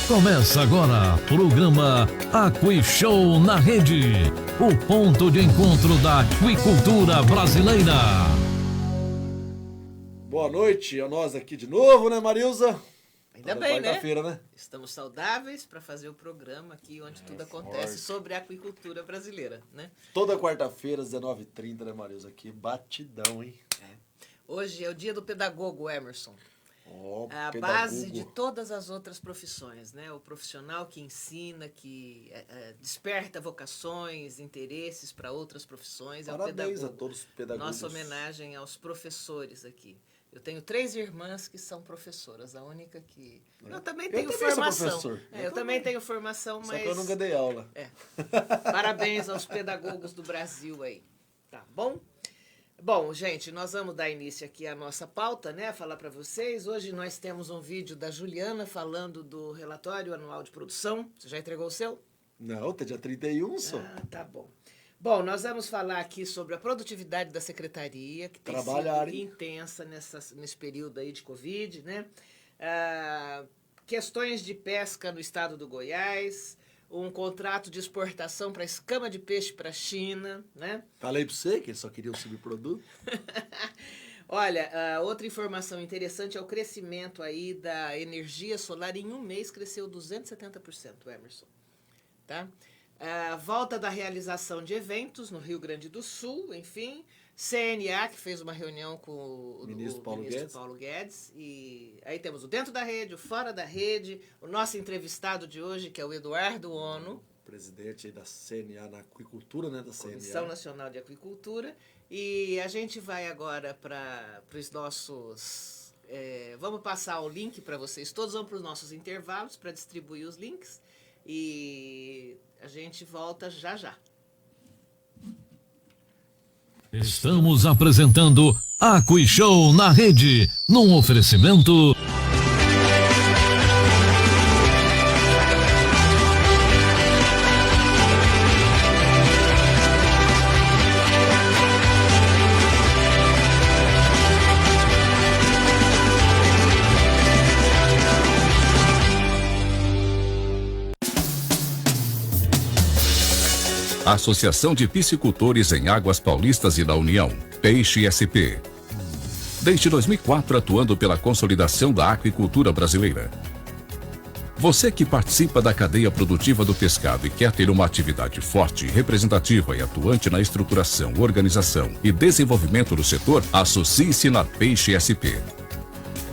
Começa agora, programa AquiShow na Rede, o ponto de encontro da aquicultura brasileira. Boa noite, é nós aqui de novo, né, Marilza? Ainda bem, né? Quarta-feira, né? Estamos saudáveis para fazer o programa aqui onde tudo acontece sobre a aquicultura brasileira, né? Toda quarta-feira, às 19h30, né, Marilza? Aqui, batidão, hein? Hoje é o dia do pedagogo, Emerson. A pedagogo. base de todas as outras profissões, né? O profissional que ensina, que desperta vocações, interesses para outras profissões. Parabéns é o pedagogo. a todos os pedagogos. Nossa homenagem aos professores aqui. Eu tenho 3 irmãs que são professoras, a única que... Eu também tenho formação. Eu também tenho formação, mas... Só que eu nunca dei aula. Parabéns aos pedagogos do Brasil aí. Tá bom? Bom, gente, nós vamos dar início aqui à nossa pauta, né? Falar para vocês. Hoje nós temos um vídeo da Juliana falando do relatório anual de produção. Você já entregou o seu? Não, tá dia 31 só. Ah, tá bom. Bom, nós vamos falar aqui sobre a produtividade da secretaria, que tem sido intensa nesse período aí de Covid, né? Questões de pesca no estado do Goiás, um contrato de exportação para escama de peixe para a China, né? Falei para você que eles só queriam subproduto. Olha, outra informação interessante é o crescimento aí da energia solar. Em um mês cresceu 270%, Emerson. Tá? A volta da realização de eventos no Rio Grande do Sul, enfim. CNA, que fez uma reunião com o ministro Paulo Guedes. E aí temos o dentro da rede, o fora da rede. O nosso entrevistado de hoje, que é o Eduardo Ono. Presidente da CNA na aquicultura, né? Da CNA. Comissão Nacional de Aquicultura. E a gente vai agora para os nossos... vamos passar o link para vocês. Todos vão para os nossos intervalos para distribuir os links. E a gente volta já já. Estamos apresentando AquiShow na Rede, num oferecimento... Associação de Piscicultores em Águas Paulistas e da União, Peixe SP. Desde 2004 atuando pela consolidação da aquicultura brasileira. Você que participa da cadeia produtiva do pescado e quer ter uma atividade forte, representativa e atuante na estruturação, organização e desenvolvimento do setor, associe-se na Peixe SP.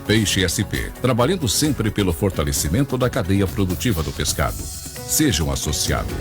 Peixe SP, trabalhando sempre pelo fortalecimento da cadeia produtiva do pescado. Seja um associado.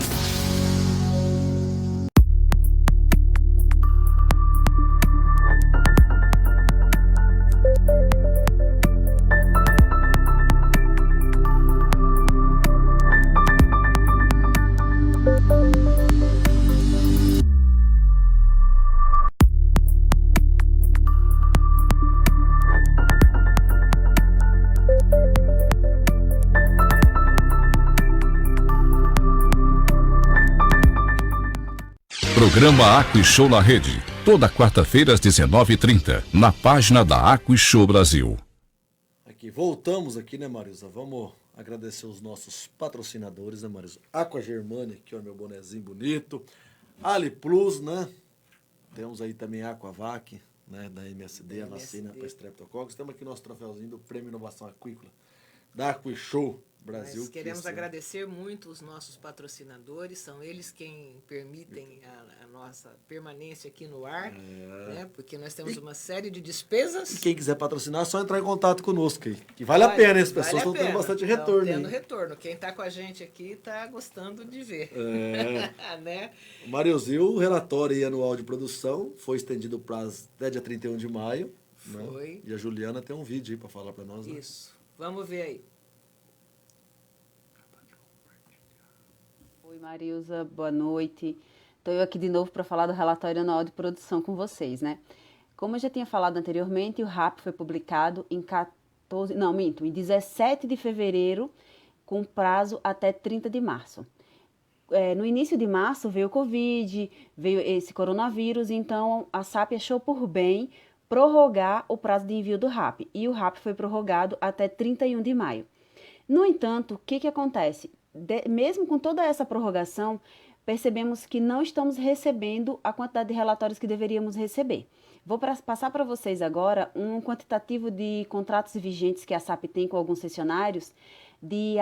Programa AquiShow na Rede, toda quarta-feira às 19h30, na página da AquiShow Brasil. Aqui, voltamos aqui, né, Marilza? Vamos agradecer os nossos patrocinadores, né, Marilza? Aqua Germânia, aqui, ó, meu bonezinho bonito. Ali Plus, né? Temos aí também Aquavac, né, da MSD, a vacina para Streptococcus. Temos aqui nosso troféuzinho do Prêmio Inovação Aquícola da AquiShow Brasil. Nós queremos agradecer muito os nossos patrocinadores, são eles quem permitem a nossa permanência aqui no ar, né? Porque nós temos uma série de despesas. E quem quiser patrocinar, é só entrar em contato conosco aí. Que vale a pena, hein? As pessoas estão tendo bastante retorno. Estão tendo retorno. Quem está com a gente aqui está gostando de ver. Né? Marilza, e o relatório aí anual de produção foi estendido para até dia 31 de maio. Foi. Né? E a Juliana tem um vídeo aí para falar para nós. Né? Isso. Vamos ver aí. Oi, Marilza, boa noite. Estou eu aqui de novo para falar do relatório anual de produção com vocês, né? Como eu já tinha falado anteriormente, o RAP foi publicado em 17 de fevereiro, com prazo até 30 de março. No início de março veio o Covid, veio esse coronavírus, então a SAP achou por bem prorrogar o prazo de envio do RAP. E o RAP foi prorrogado até 31 de maio. No entanto, o que acontece? Mesmo com toda essa prorrogação, percebemos que não estamos recebendo a quantidade de relatórios que deveríamos receber. Vou passar para vocês agora um quantitativo de contratos vigentes que a SAP tem com alguns cessionários de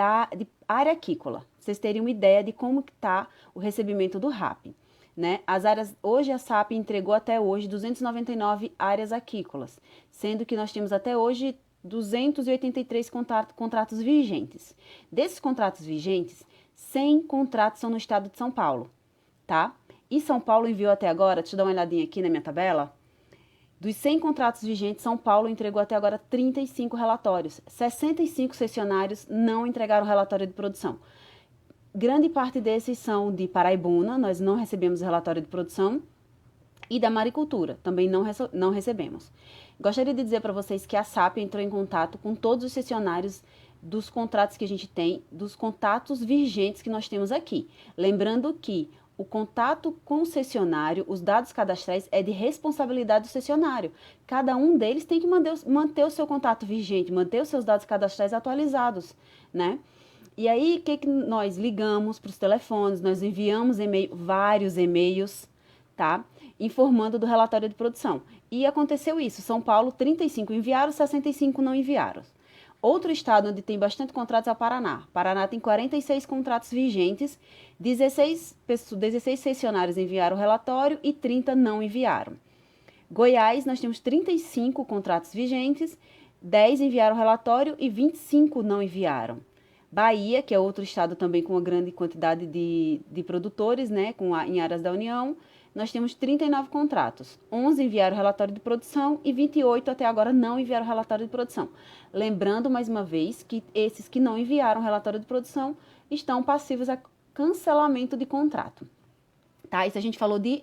área aquícola. Pra vocês terem uma ideia de como está o recebimento do RAP. Né? As áreas, hoje a SAP entregou até hoje 299 áreas aquícolas, sendo que nós temos até hoje 283 contratos vigentes. Desses contratos vigentes, 100 contratos são no estado de São Paulo, tá? E São Paulo enviou até agora, deixa eu dar uma olhadinha aqui na minha tabela, dos 100 contratos vigentes, São Paulo entregou até agora 35 relatórios. 65 cessionários não entregaram relatório de produção. Grande parte desses são de Paraibuna, nós não recebemos relatório de produção, e da Maricultura, também não recebemos. Gostaria de dizer para vocês que a SAP entrou em contato com todos os cessionários dos contratos que a gente tem, dos contatos vigentes que nós temos aqui. Lembrando que o contato com o cessionário, os dados cadastrais, é de responsabilidade do cessionário. Cada um deles tem que manter o seu contato vigente, manter os seus dados cadastrais atualizados, né? E aí, o que nós ligamos para os telefones, nós enviamos vários e-mails, tá? Informando do relatório de produção. E aconteceu isso, São Paulo, 35 enviaram, 65 não enviaram. Outro estado onde tem bastante contratos é o Paraná. Paraná tem 46 contratos vigentes, 16 cessionários enviaram o relatório e 30 não enviaram. Goiás, nós temos 35 contratos vigentes, 10 enviaram o relatório e 25 não enviaram. Bahia, que é outro estado também com uma grande quantidade de produtores, né, em áreas da União, nós temos 39 contratos. 11 enviaram relatório de produção e 28 até agora não enviaram relatório de produção. Lembrando, mais uma vez, que esses que não enviaram relatório de produção estão passivos a cancelamento de contrato. Tá? Isso a gente falou de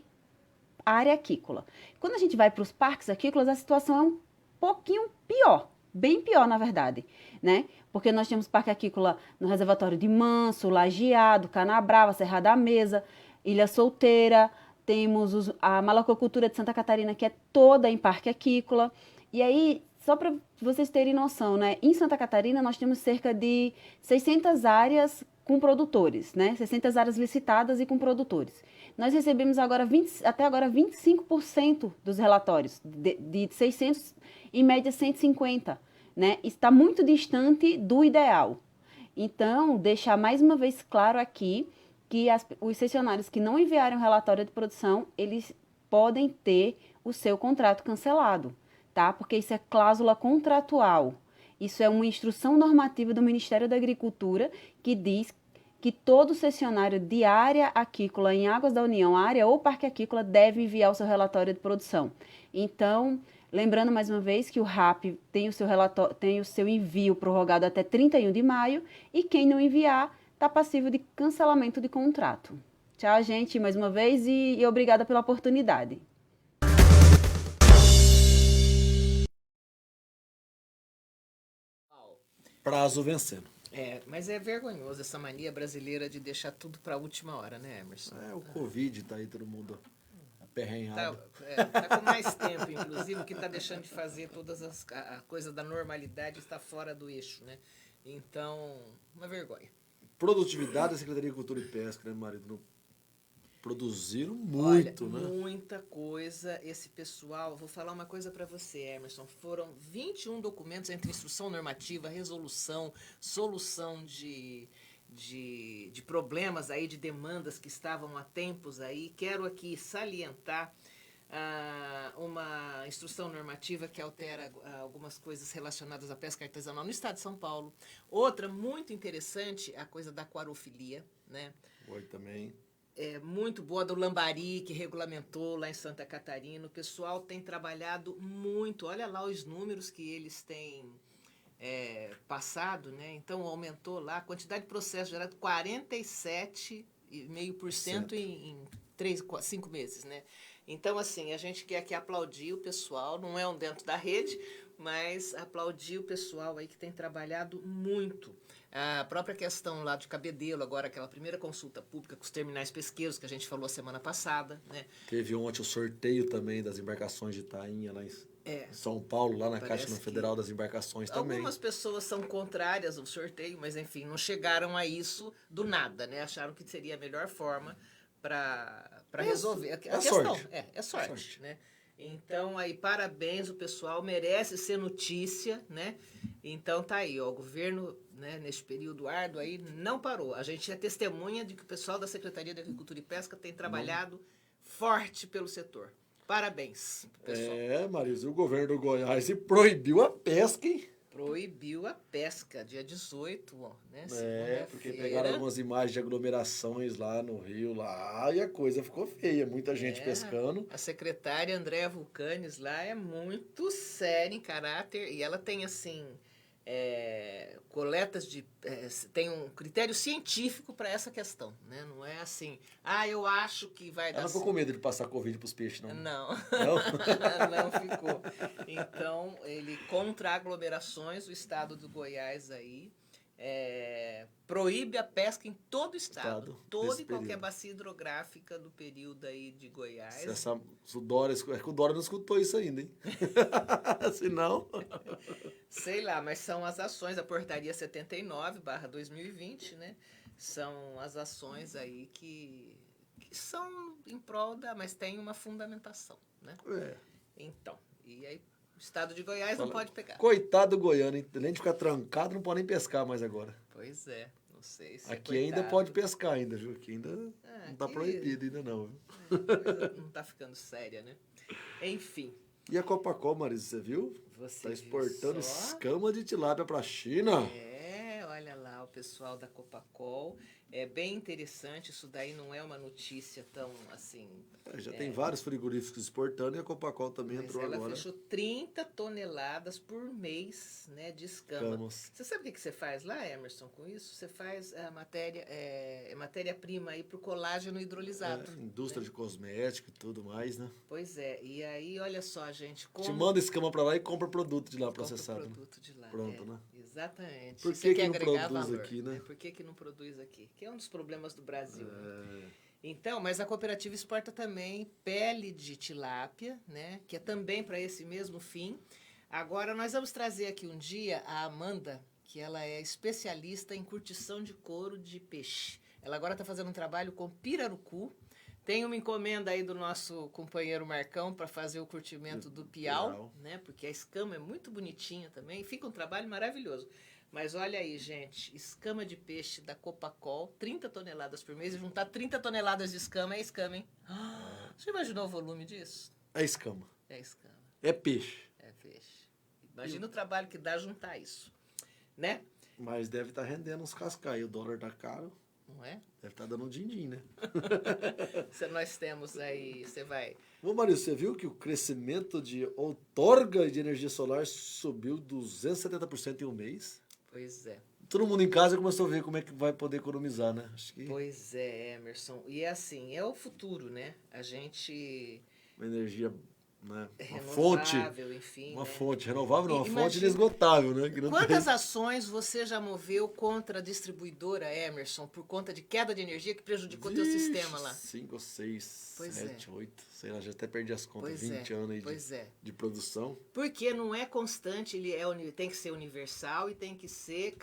área aquícola. Quando a gente vai para os parques aquícolas, a situação é um pouquinho pior. Bem pior, na verdade, né? Porque nós temos parque aquícola no reservatório de Manso, Lajeado, Canabrava, Serra da Mesa, Ilha Solteira, temos a malacocultura de Santa Catarina, que é toda em parque aquícola. E aí, só para vocês terem noção, né? Em Santa Catarina, nós temos cerca de 600 áreas com produtores, né? 600 áreas licitadas e com produtores. Nós recebemos agora até agora 25% dos relatórios, de 600, em média 150, né? Está muito distante do ideal. Então, deixar mais uma vez claro aqui que os cessionários que não enviaram relatório de produção, eles podem ter o seu contrato cancelado, tá? Porque isso é cláusula contratual. Isso é uma instrução normativa do Ministério da Agricultura que diz que todo cessionário de área aquícola em Águas da União, área ou parque aquícola, deve enviar o seu relatório de produção. Então, lembrando mais uma vez que o RAP tem o seu envio prorrogado até 31 de maio e quem não enviar está passível de cancelamento de contrato. Tchau, gente, mais uma vez e obrigada pela oportunidade. Prazo vencendo. Mas é vergonhoso essa mania brasileira de deixar tudo para a última hora, né, Emerson? O Covid tá aí todo mundo aperrenhado. Tá com mais tempo, inclusive, que tá deixando de fazer todas a coisa da normalidade, está fora do eixo, né? Então, uma vergonha. Produtividade da Secretaria de Agricultura e Pesca, né, marido? Produziram muito, olha, né? Muita coisa. Esse pessoal, vou falar uma coisa para você, Emerson. Foram 21 documentos entre instrução normativa, resolução, solução de problemas aí, de demandas que estavam há tempos aí. Quero aqui salientar uma instrução normativa que altera algumas coisas relacionadas à pesca artesanal no estado de São Paulo. Outra muito interessante, a coisa da aquarofilia, né? Oi, também. Muito boa do Lambari, que regulamentou lá em Santa Catarina. O pessoal tem trabalhado muito. Olha lá os números que eles têm passado, né? Então, aumentou lá a quantidade de processos gerados 47,5% em 5 meses, né? Então, assim, a gente quer aqui aplaudir o pessoal, não é um dentro da rede, mas aplaudir o pessoal aí que tem trabalhado muito. A própria questão lá de Cabedelo, agora aquela primeira consulta pública com os terminais pesqueiros que a gente falou a semana passada, né? Teve ontem o sorteio também das embarcações de tainha lá em Em São Paulo, lá na Parece Caixa Federal das Embarcações também. Algumas pessoas são contrárias ao sorteio, mas enfim, não chegaram a isso do nada, né? Acharam que seria a melhor forma para resolver. A questão sorte. é sorte, né? Então, aí, parabéns, o pessoal merece ser notícia, né? Então, tá aí, ó, o governo, né, neste período árduo aí, não parou. A gente é testemunha de que o pessoal da Secretaria de Agricultura e Pesca tem trabalhado forte pelo setor. Parabéns, pessoal. Maris, o governo do Goiás proibiu a pesca, hein? Proibiu a pesca, dia 18, ó, né? Porque Segunda-feira. pegaram algumas imagens de aglomerações lá no Rio, lá, e a coisa ficou feia. Muita gente pescando. A secretária Andréa Vulcanes lá é muito séria em caráter e ela tem, assim, coletas de... tem um critério científico para essa questão, né? Não é assim, eu acho que vai dar... Ela não ficou com medo de passar Covid pros peixes, não? Não, Não? não ficou. Então, ele contra aglomerações, o estado do Goiás aí proíbe a pesca em todo o estado. Toda e qualquer período. bacia hidrográfica do período aí de Goiás. Se o Dória não escutou isso ainda, hein? Se não... Sei lá, mas são as ações, a portaria 79/2020, né? São as ações aí que são em prol mas tem uma fundamentação, né? Então, e aí o estado de Goiás não pode pegar. Coitado do goiano, hein? Além de ficar trancado, não pode nem pescar mais agora. Pois é, não sei se Aqui ainda pode pescar ainda, viu? Aqui ainda não tá aqui- proibido ainda não, viu? A coisa não tá ficando séria, né? Enfim, E a Copacol, Marisa, você viu? você Tá viu exportando só? escama de tilápia pra China. Olha lá o pessoal da Copacol. É bem interessante, isso daí não é uma notícia tão assim... Já tem vários frigoríficos exportando e a Copacol também Mas entrou ela agora. fechou 30 toneladas por mês, né, de escama. Escamas. Você sabe o que você faz lá, Emerson, com isso? Você faz a matéria-prima aí para o colágeno hidrolisado. Indústria de cosmético e tudo mais, né? Pois é, e aí, olha só, gente, como... Te manda escama pra lá e compra produto de lá compra processado. né? produto de lá. Pronto, né? Exatamente. Por Você que quer não agregar produz valor, aqui, né? Por que não produz aqui? Que é um dos problemas do Brasil. Né? Então, mas a cooperativa exporta também pele de tilápia, né? Que é também para esse mesmo fim. Agora, nós vamos trazer aqui um dia a Amanda, que ela é especialista em curtição de couro de peixe. Ela agora está fazendo um trabalho com pirarucu. Tem uma encomenda aí do nosso companheiro Marcão para fazer o curtimento do piau, né? Porque a escama é muito bonitinha também. Fica um trabalho maravilhoso. Mas olha aí, gente, escama de peixe da Copacol, 30 toneladas por mês. E juntar 30 toneladas de escama é escama, hein? Você imaginou o volume disso? É escama. É escama, É peixe. é peixe. Imagina o trabalho que dá juntar isso, né? Mas deve estar rendendo uns cascais. O dólar tá caro. Não é? Deve estar dando um din-din, né? Se nós temos aí, você vai... Ô, Mario, você viu que o crescimento de outorga de energia solar subiu 270% em um mês? Pois é. Todo mundo em casa começou a ver como é que vai poder economizar, né? Acho que Pois é, Emerson. E é assim, é o futuro, né? A gente... uma energia, né? Uma renovável, fonte. enfim. Uma né? fonte renovável, não, uma fonte Imagina- inesgotável, né? Que não Quantas tem... ações você já moveu contra a distribuidora, Emerson, por conta de queda de energia que prejudicou teu sistema lá? 5 ou 6, Pois 7, 8, sei lá, já até perdi as contas, Pois 20 anos aí pois é. de produção. Porque não é constante, tem que ser universal e tem que ser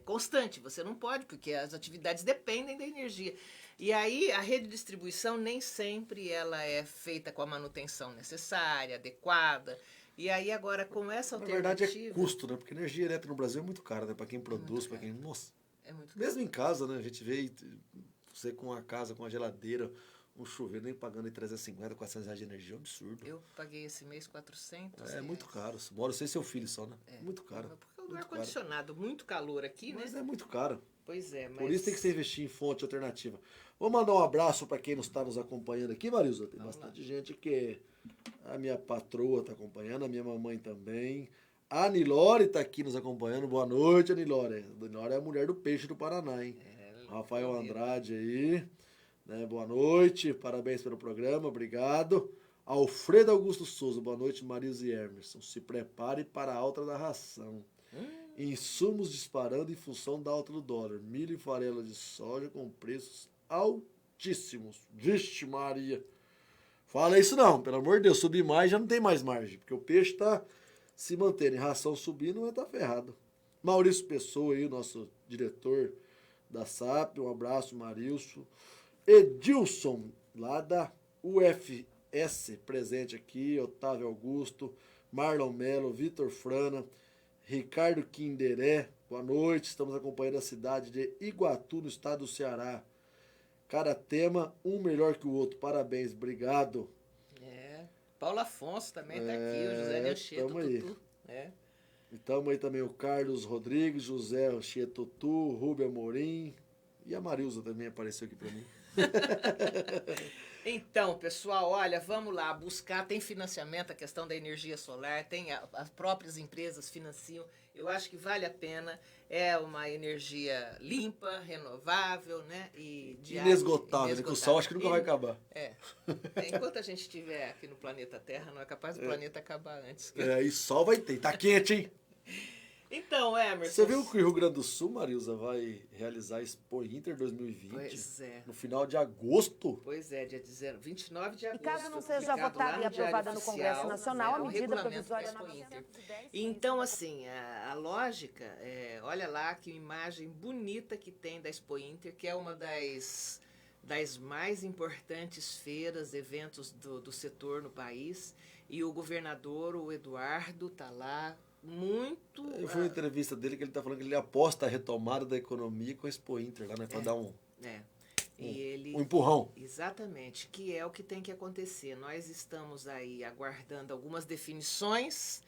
constante. Você não pode, porque as atividades dependem da energia. E aí a rede de distribuição nem sempre ela é feita com a manutenção necessária, adequada. E aí agora com essa Na alternativa... verdade é custo, né? Porque energia elétrica no Brasil é muito cara, né? Para quem produz, para quem... Nossa, É muito mesmo em casa, né? A gente vê você com a casa, com a geladeira, um chuveiro, nem pagando aí 350, 400 reais de energia, é um absurdo. Eu paguei esse mês 400 É muito caro. Mora você e seu filho só, né? Muito caro. Porque o Muito ar-condicionado, muito calor aqui, Mas né? é muito caro. Pois é, mas... Por isso tem que se investir em fonte alternativa. Vou mandar um abraço para quem está nos acompanhando aqui, Marilza. Tem bastante gente que... A minha patroa está acompanhando, a minha mamãe também. A Nilore está aqui nos acompanhando. Boa noite, Nilore. A Nilore é a mulher do peixe do Paraná, hein? Rafael Andrade aí. Né? Boa noite, parabéns pelo programa, obrigado. Alfredo Augusto Souza, boa noite, Marilza e Emerson. Se prepare para a alta da ração. Insumos disparando em função da alta do dólar. Milho e farelo de soja com preços altíssimos. Vixe Maria. Fala isso não, pelo amor de Deus. Subir mais já não tem mais margem. Porque o peixe tá se mantendo. Em ração subindo, vai estar ferrado. Maurício Pessoa aí, o nosso diretor da SAP. Um abraço, Marilson. Edilson, lá da UFS, presente aqui. Otávio Augusto, Marlon Melo, Vitor Frana, Ricardo Quinderé. Boa noite, estamos acompanhando a cidade de Iguatu, no estado do Ceará. Cada tema, um melhor que o outro. Parabéns, obrigado. Paulo Afonso também tá aqui, o José Leocheto, Tutu. E tamo aí também o Carlos Rodrigues, José Tutu, Rubem Amorim. E a Marilza também apareceu aqui pra mim. Então, pessoal, olha, vamos lá buscar, tem financiamento, a questão da energia solar, tem as próprias empresas financiam, eu acho que vale a pena, é uma energia limpa, renovável, né, e inesgotável, né, que o sol acho que nunca vai acabar. Enquanto a gente estiver aqui no planeta Terra, não é capaz do planeta acabar antes. E sol vai ter, tá quente, hein? Então, Emerson... Você viu que o Rio Grande do Sul, Marilza, vai realizar a Expo Inter 2020? Pois é. No final de agosto? Pois é, dia 29 de agosto. E caso não seja votada e aprovada no Congresso Nacional, a medida provisória na Inter. Então, assim, a lógica, olha lá que imagem bonita que tem da Expo Inter, que é uma das mais importantes feiras, eventos do setor no país. E o governador, o Eduardo, está lá. Muito. Eu vi uma entrevista dele que ele tá falando que ele aposta a retomada da economia com a Expo Inter lá, né? Pra dar um empurrão. Exatamente, que é o que tem que acontecer. Nós estamos aí aguardando algumas definições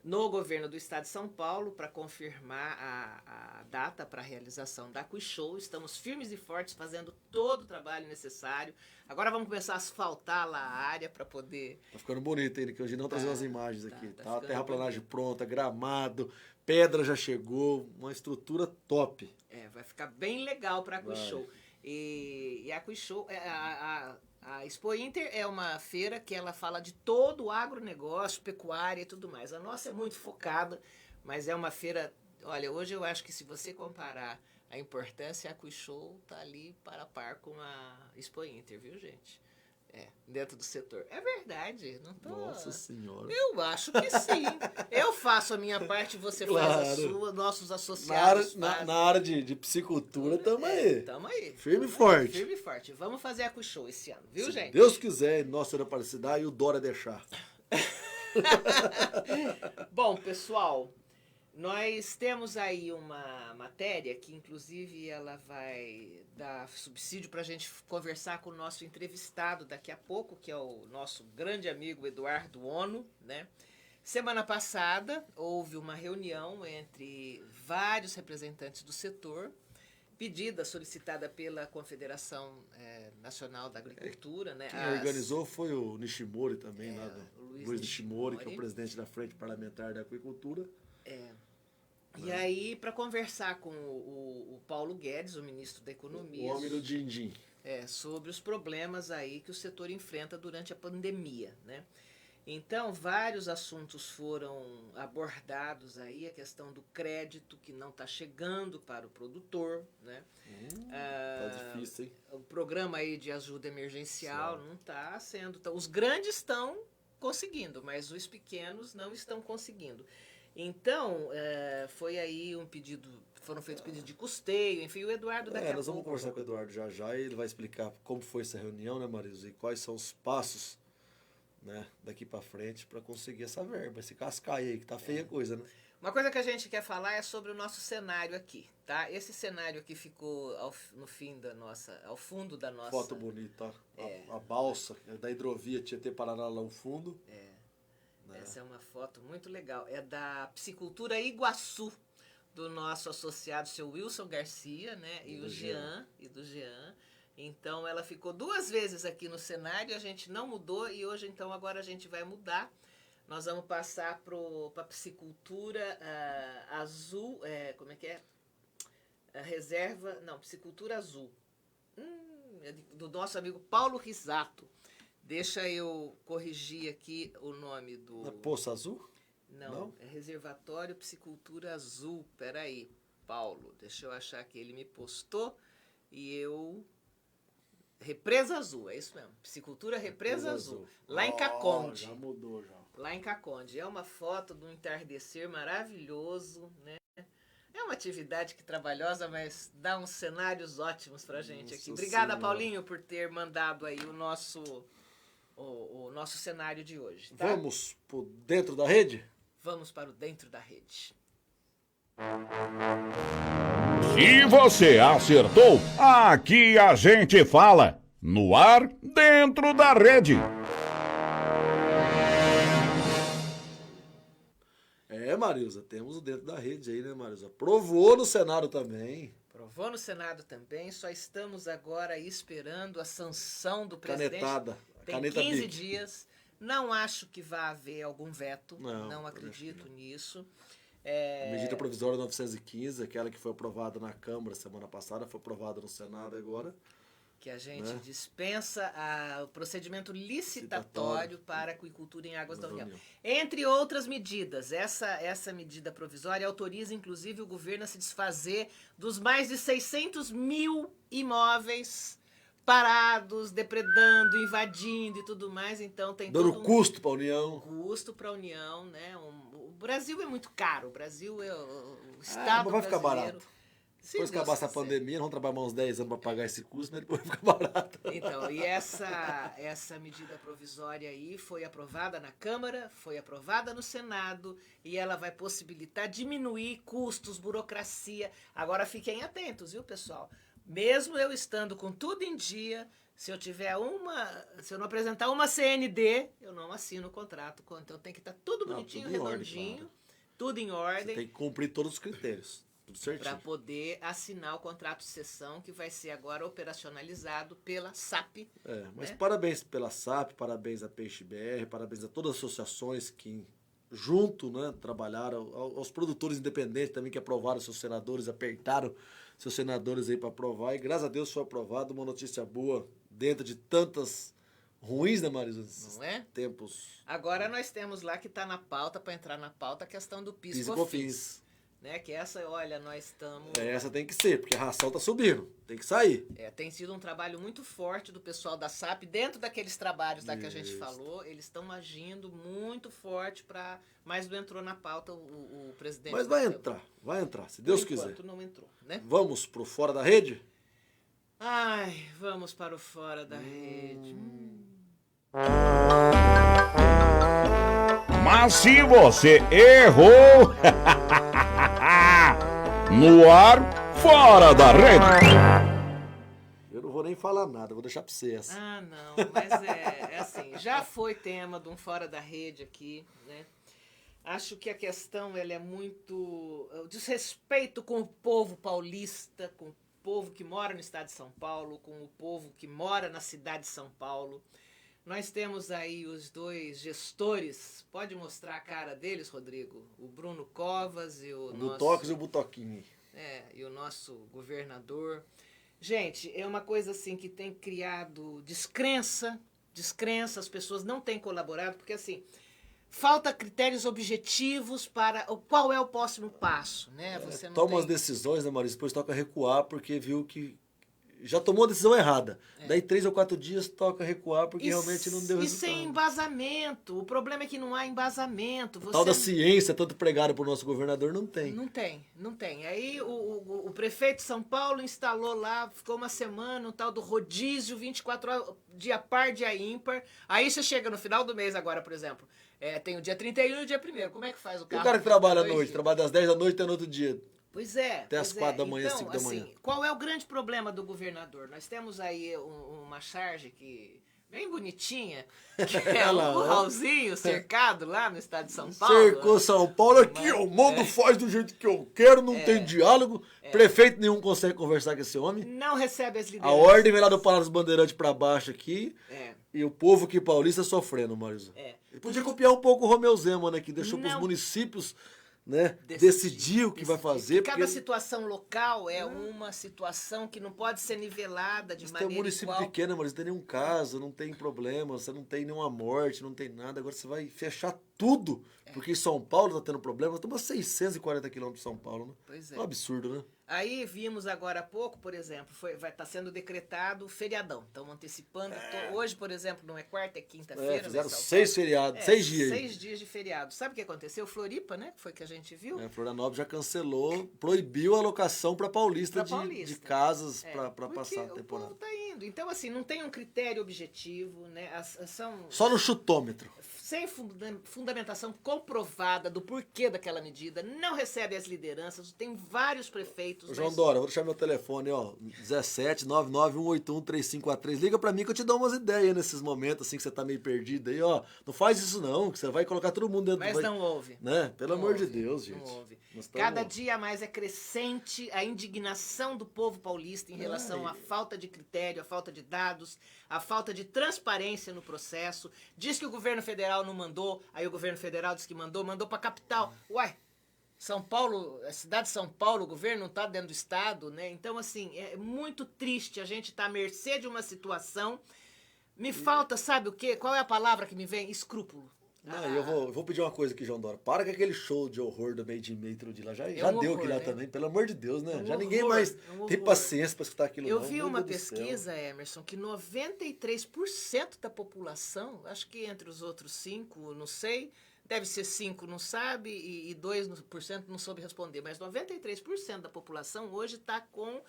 no governo do estado de São Paulo para confirmar a data para a realização da AquiShow. Estamos firmes e fortes fazendo todo o trabalho necessário. Agora vamos começar a asfaltar lá a área para poder... Tá ficando bonito ainda, que hoje não trazendo as imagens aqui. Tá a terraplanagem pronta, gramado, pedra já chegou, uma estrutura top. Vai ficar bem legal para a AquiShow. E a AquiShow... A Expo Inter é uma feira que ela fala de todo o agronegócio, pecuária e tudo mais. A nossa é muito focada, mas é uma feira... Olha, hoje eu acho que se você comparar a importância, a AquiShow está ali para a par com a Expo Inter, viu, gente? Dentro do setor. É verdade, não tô... Nossa Senhora. Eu acho que sim. Eu faço a minha parte, você faz a sua, nossos associados na área de piscicultura, tamo aí. Tamo aí. Firme e forte. Firme e forte. Vamos fazer a AquiShow esse ano, viu, gente? Se Deus quiser, Nossa Senhora Aparecida e o Dória deixar. Bom, pessoal, nós temos aí uma matéria que, inclusive, ela vai dar subsídio para a gente conversar com o nosso entrevistado daqui a pouco, que é o nosso grande amigo Eduardo Ono, né? Semana passada, houve uma reunião entre vários representantes do setor, solicitada pela Confederação Nacional da Agricultura, né? Quem organizou foi o Nishimori também, lá do Luiz Nishimori, que é o presidente da Frente Parlamentar da Aquicultura. E aí, para conversar com o Paulo Guedes, o ministro da Economia, o homem do din-din, sobre os problemas aí que o setor enfrenta durante a pandemia, né? Então, vários assuntos foram abordados aí, a questão do crédito que não está chegando para o produtor, né? Tá difícil, hein? O programa aí de ajuda emergencial não está sendo... Os grandes estão conseguindo, mas os pequenos não estão conseguindo. Então, foi aí foram feitos pedidos de custeio, enfim, o Eduardo daqui a pouco... Nós vamos conversar com o Eduardo já e ele vai explicar como foi essa reunião, né, Marisa, e quais são os passos, né, daqui para frente para conseguir essa verba, esse cascaio aí, que tá feia a coisa, né? Uma coisa que a gente quer falar é sobre o nosso cenário aqui, tá? Esse cenário aqui ficou ao fundo da nossa... Foto bonita, a balsa da hidrovia Tietê-Paraná lá no fundo. Essa é uma foto muito legal. É da Piscicultura Iguaçu, do nosso associado, seu Wilson Garcia, né? E do Jean. Então, ela ficou 2 vezes aqui no cenário, a gente não mudou e hoje, então, agora a gente vai mudar. Nós vamos passar para a Piscicultura Azul, como é que é? A reserva, não, Piscicultura Azul. Do nosso amigo Paulo Risato. Deixa eu corrigir aqui o nome do... Na Poça Azul? Não, é Reservatório Piscicultura Azul. Peraí, Paulo, deixa eu achar que ele me postou e eu... Represa Azul, é isso mesmo. Piscicultura Represa Azul. Lá em Caconde. Já mudou, já. Lá em Caconde. É uma foto de um entardecer maravilhoso, né? É uma atividade que trabalhosa, mas dá uns cenários ótimos pra gente aqui. Obrigada, Paulinho, por ter mandado aí o nosso cenário de hoje. Tá? Vamos por dentro da rede? Vamos para o dentro da rede. Se você acertou, aqui a gente fala. No ar, dentro da rede. Marilza, temos o dentro da rede aí, né, Marilza? Aprovou no Senado também. Aprovou no Senado também, só estamos agora esperando a sanção do presidente. Canetada. Tem Caneta 15 Bic. dias. Não acho que vá haver algum veto. Não acredito nisso. A medida provisória 915, aquela que foi aprovada na Câmara semana passada, foi aprovada no Senado agora. Que a gente dispensa o procedimento licitatório para a aquicultura em águas da União. Entre outras medidas, essa medida provisória autoriza, inclusive, o governo a se desfazer dos mais de 600 mil imóveis parados, depredando, invadindo e tudo mais. Então tem dando custo para a União. Custo para a União, né? O Brasil é muito caro. O Brasil é o Estado mas vai ficar brasileiro. Barato. Depois que acabar essa pandemia, vamos trabalhar uns 10 anos para pagar esse custo, mas depois vai ficar barato. Então, e essa medida provisória aí foi aprovada na Câmara, foi aprovada no Senado, e ela vai possibilitar diminuir custos, burocracia. Agora fiquem atentos, viu, pessoal? Mesmo eu estando com tudo em dia, se eu não apresentar uma CND, eu não assino o contrato. Então tem que estar tudo bonitinho, tudo em redondinho, ordem, tudo em ordem. Você tem que cumprir todos os critérios. Para poder assinar o contrato de cessão que vai ser agora operacionalizado pela SAP. Mas parabéns pela SAP, parabéns à Peixe BR, parabéns a todas as associações que junto, né, trabalharam, aos produtores independentes também que aprovaram seus senadores, apertaram seus senadores aí para aprovar, e graças a Deus foi aprovado, uma notícia boa dentro de tantas ruins, né, Marisa? Não é? Tempos. Agora nós temos lá que está na pauta, para entrar na pauta, a questão do PIS e COFINS. Né, que essa, olha, nós estamos... Essa tem que ser, porque a ração tá subindo, tem que sair. Tem sido um trabalho muito forte do pessoal da SAP, dentro daqueles trabalhos lá que a gente falou, eles estão agindo muito forte para... Mas não entrou na pauta o presidente... Mas vai entrar, se Deus quiser. Enquanto não entrou, né? Vamos pro Fora da Rede? Ai, vamos para o Fora da Rede. Mas se você errou... No ar, fora da rede. Eu não vou nem falar nada, vou deixar pra você essa. Ah, não, mas é assim, já foi tema de um Fora da Rede aqui, né? Acho que a questão ela é muito desrespeito com o povo paulista, com o povo que mora no estado de São Paulo, com o povo que mora na cidade de São Paulo. Nós temos aí os dois gestores, pode mostrar a cara deles, Rodrigo? O Bruno Covas e o nosso... Butox e o Butoquinho. E o nosso governador. Gente, é uma coisa assim que tem criado descrença, as pessoas não têm colaborado, porque assim, falta critérios objetivos para qual é o próximo passo, né? Você não toma as decisões, né, Marisa? Depois toca recuar, porque viu que já tomou a decisão errada. Daí 3 ou 4 dias toca recuar porque realmente não deu resultado. E sem embasamento. O problema é que não há embasamento. Tal da ciência, tanto pregada por nosso governador, não tem. Não tem. Aí o prefeito de São Paulo instalou lá, ficou uma semana, o tal do rodízio, 24 horas, dia par, dia ímpar. Aí você chega no final do mês agora, por exemplo. Tem o dia 31 e o dia 1º. Como é que faz o carro? E o cara que trabalha à noite, trabalha das 10 da noite até no outro dia. Pois é. Até as 4 da manhã, então, 5 da manhã. Qual é o grande problema do governador? Nós temos aí uma charge que bem bonitinha, que é um curralzinho cercado lá no estado de São Paulo. Cercou São Paulo aqui, eu mando, faz do jeito que eu quero, não tem diálogo. Prefeito nenhum consegue conversar com esse homem. Não recebe as lideranças. A ordem vem lá do Palácio dos Bandeirantes pra baixo aqui. E o povo aqui paulista sofrendo, Marisa. Ele podia copiar um pouco o Romeu Zema, né? Que deixou pros municípios, né, decidir o que vai fazer. Cada situação local é uma situação que não pode ser nivelada de maneira igual. Tem um município pequeno, mas não tem nenhum caso, não tem problema, você não tem nenhuma morte, não tem nada. Agora você vai fechar tudo, porque em São Paulo tá tendo problema. Nós estamos a 640 quilômetros de São Paulo, né? Pois é. É um absurdo, né? Aí vimos agora há pouco, por exemplo, vai estar sendo decretado feriadão. Estão antecipando. Hoje, por exemplo, não é quarta, é quinta-feira. Fizeram né, 6 feriados, 6 dias. 6 dias de feriado. Sabe o que aconteceu? Floripa, né? Que foi que a gente viu. Florianópolis já cancelou, proibiu a alocação para Paulista, de casas para passar a temporada. O povo tá indo. Então, assim, não tem um critério objetivo, né? Só no chutômetro. Sem fundamentação comprovada do porquê daquela medida, não recebe as lideranças, tem vários prefeitos. João Dora, vou deixar meu telefone, ó, 17 99181 3543. Liga pra mim que eu te dou umas ideias nesses momentos, assim, que você tá meio perdido aí, ó. Não faz isso não, que você vai colocar todo mundo dentro Mas não ouve. Né? Pelo não amor ouve, de Deus, gente. Não ouve. Estamos... Cada dia mais é crescente a indignação do povo paulista em relação à falta de critério, à falta de dados, à falta de transparência no processo. Diz que o governo federal não mandou, aí o governo federal diz que mandou pra capital. Uai, São Paulo, a cidade de São Paulo, o governo não está dentro do estado, né? Então, assim, é muito triste a gente estar à mercê de uma situação. Me falta, sabe o quê? Qual é a palavra que me vem? Escrúpulo. Não, eu vou pedir uma coisa aqui, João Dora. Para com aquele show de horror do Made in Metro de lá. Já deu horror, aqui lá, né? Também, pelo amor de Deus, né? Já ninguém horror, mais tem paciência para escutar aquilo. Eu vi uma pesquisa, Emerson, que 93% da população, acho que entre os outros 5, não sei, deve ser 5, não sabe, e 2% não soube responder, mas 93% da população hoje está com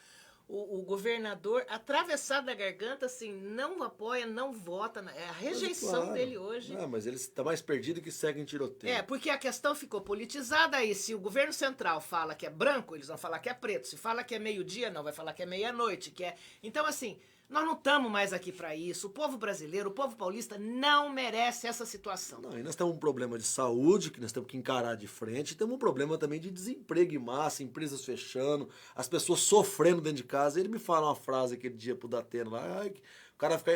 o governador atravessado da garganta, assim, não apoia, não vota, é a rejeição dele hoje. Mas ele está mais perdido que segue em tiroteio. Porque a questão ficou politizada aí. Se o governo central fala que é branco, eles vão falar que é preto. Se fala que é meio-dia, não, vai falar que é meia-noite. Então, assim, nós não estamos mais aqui para isso. O povo brasileiro, o povo paulista não merece essa situação. Não, e nós temos um problema de saúde que nós temos que encarar de frente. E temos um problema também de desemprego em massa, empresas fechando, as pessoas sofrendo dentro de casa. Ele me fala uma frase aquele dia pro Datena lá.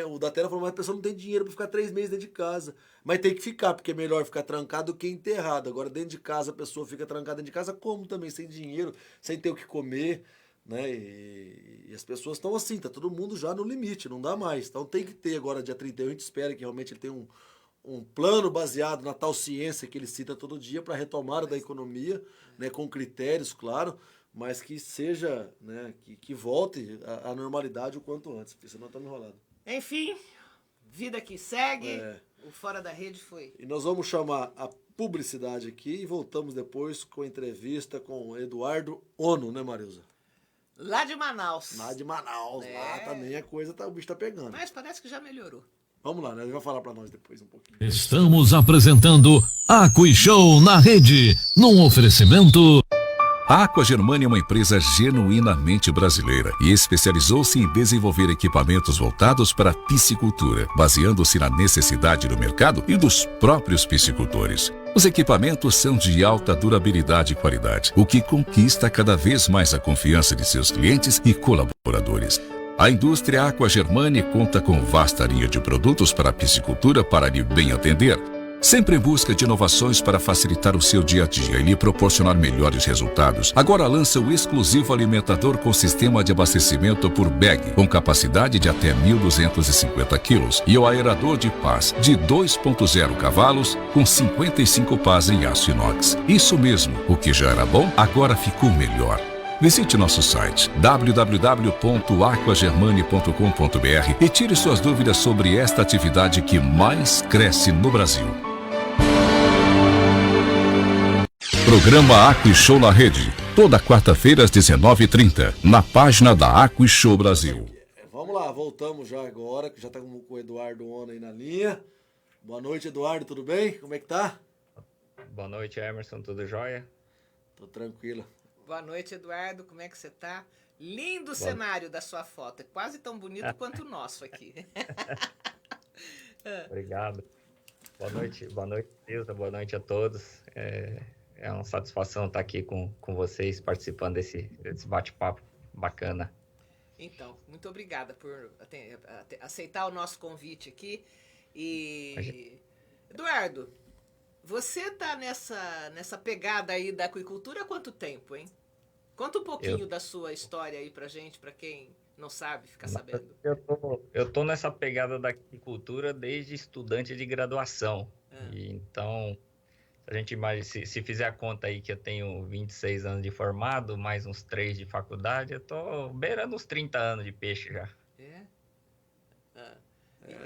O Datena falou, mas a pessoa não tem dinheiro para ficar 3 meses dentro de casa. Mas tem que ficar, porque é melhor ficar trancado do que enterrado. Agora, dentro de casa, a pessoa fica trancada dentro de casa, como também? Sem dinheiro, sem ter o que comer. Né? E as pessoas estão assim, tá todo mundo já no limite, não dá mais. Então tem que ter agora, dia 31, a gente espera que realmente ele tenha um plano baseado na tal ciência que ele cita todo dia para retomada da economia, né? Com critérios, claro, mas que seja, né? que volte à normalidade o quanto antes, porque senão estamos enrolados. Enfim, vida que segue, o Fora da Rede foi. E nós vamos chamar a publicidade aqui e voltamos depois com a entrevista com o Eduardo Ono, né, Marilza? Lá de Manaus. Lá também a coisa o bicho tá pegando. Mas parece que já melhorou. Vamos lá, né? Ele vai falar pra nós depois um pouquinho. Estamos apresentando Aqui Show na Rede, num oferecimento... A Aqua Germânia é uma empresa genuinamente brasileira e especializou-se em desenvolver equipamentos voltados para a piscicultura, baseando-se na necessidade do mercado e dos próprios piscicultores. Os equipamentos são de alta durabilidade e qualidade, o que conquista cada vez mais a confiança de seus clientes e colaboradores. A indústria Aqua Germânia conta com vasta linha de produtos para a piscicultura para lhe bem atender, sempre em busca de inovações para facilitar o seu dia a dia e lhe proporcionar melhores resultados. Agora lança o exclusivo alimentador com sistema de abastecimento por bag, com capacidade de até 1.250 quilos, e o aerador de pás de 2.0 cavalos com 55 pás em aço inox. Isso mesmo, o que já era bom, agora ficou melhor. Visite nosso site www.aquagermane.com.br e tire suas dúvidas sobre esta atividade que mais cresce no Brasil. Programa Aqui Show na Rede, toda quarta-feira às 19h30, na página da Aqui Show Brasil. Vamos lá, voltamos já agora, que já tá com o Eduardo Ono aí na linha. Boa noite, Eduardo, tudo bem? Como é que tá? Boa noite, Emerson, tudo jóia? Tô tranquilo. Boa noite, Eduardo, como é que você tá? Lindo o cenário da sua foto, é quase tão bonito quanto o nosso aqui. Obrigado. Boa noite, Ilza, boa noite a todos. É uma satisfação estar aqui com vocês, participando desse bate-papo bacana. Então, muito obrigada por aceitar o nosso convite aqui. E, Eduardo, você tá nessa pegada aí da aquicultura há quanto tempo, hein? Conta um pouquinho da sua história aí pra gente, pra quem não sabe ficar sabendo. Eu tô nessa pegada da aquicultura desde estudante de graduação. E então, A gente imagina, se fizer a conta aí que eu tenho 26 anos de formado, mais uns 3 de faculdade, eu tô beirando uns 30 anos de peixe já.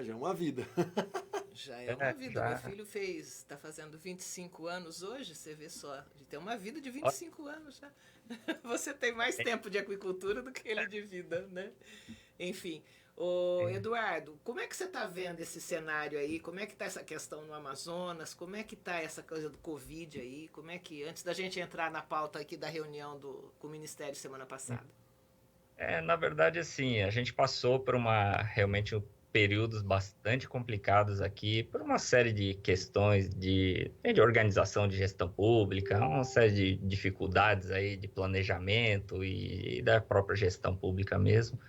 Já é uma vida. Já é uma vida. Meu filho está fazendo 25 anos hoje, você vê só. Ele tem uma vida de 25 anos já. Você tem mais tempo de aquicultura do que ele de vida, né? Enfim. Ô, Eduardo, como é que você está vendo esse cenário aí? Como é que está essa questão no Amazonas? Como é que está essa coisa do Covid aí? Como é que, antes da gente entrar na pauta aqui da reunião com o Ministério semana passada? Na verdade, assim, a gente passou por realmente períodos bastante complicados aqui, por uma série de questões de organização de gestão pública, uma série de dificuldades aí de planejamento e da própria gestão pública mesmo.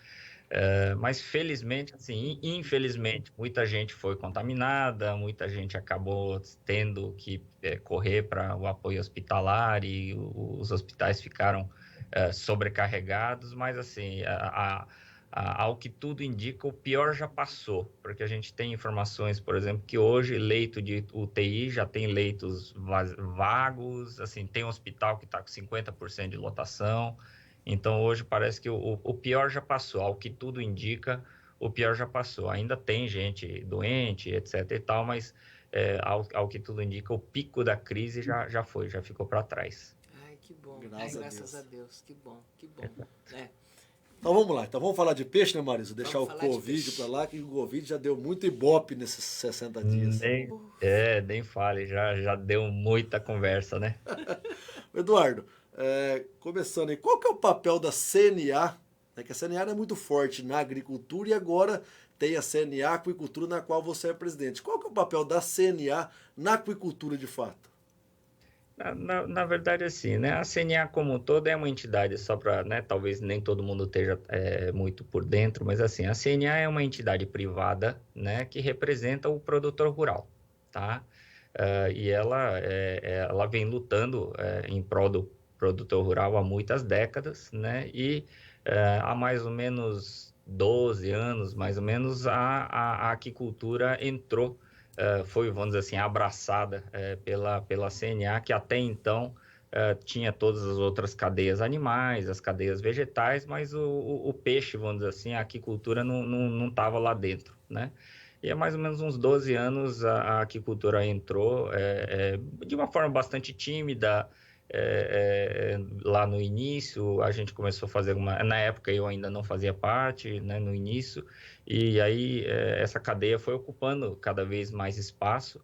Mas felizmente, assim, infelizmente, muita gente foi contaminada, muita gente acabou tendo que correr para o apoio hospitalar e os hospitais ficaram sobrecarregados, mas assim, ao que tudo indica, o pior já passou, porque a gente tem informações, por exemplo, que hoje leito de UTI já tem leitos vagos, assim, tem um hospital que está com 50% de lotação. Então, hoje parece que o pior já passou. Ao que tudo indica, o pior já passou. Ainda tem gente doente, etc. e tal, mas ao que tudo indica, o pico da crise já ficou para trás. Ai, que bom. Graças a Deus. Que bom. Então vamos lá. Então vamos falar de peixe, né, Marisa? Deixar o Covid para lá, que o Covid já deu muito ibope nesses 60 dias. Nem fale. Já deu muita conversa, né? Eduardo, começando aí, qual que é o papel da CNA? Que a CNA é muito forte na agricultura e agora tem a CNA Aquicultura, na qual você é presidente. Qual que é o papel da CNA na aquicultura de fato? Na verdade, assim, né? A CNA como um todo é uma entidade, só para, né, talvez nem todo mundo esteja muito por dentro, mas assim, a CNA é uma entidade privada, né, que representa o produtor rural, tá? E ela vem lutando em prol do produtor rural há muitas décadas, né? E há mais ou menos 12 anos, mais ou menos, a aquicultura entrou, foi, vamos dizer assim, abraçada pela CNA, que até então tinha todas as outras cadeias animais, as cadeias vegetais, mas o peixe, vamos dizer assim, a aquicultura não estava lá dentro, né? E há mais ou menos uns 12 anos a aquicultura entrou de uma forma bastante tímida. Lá no início, a gente começou a fazer na época eu ainda não fazia parte, né, no início, e aí essa cadeia foi ocupando cada vez mais espaço,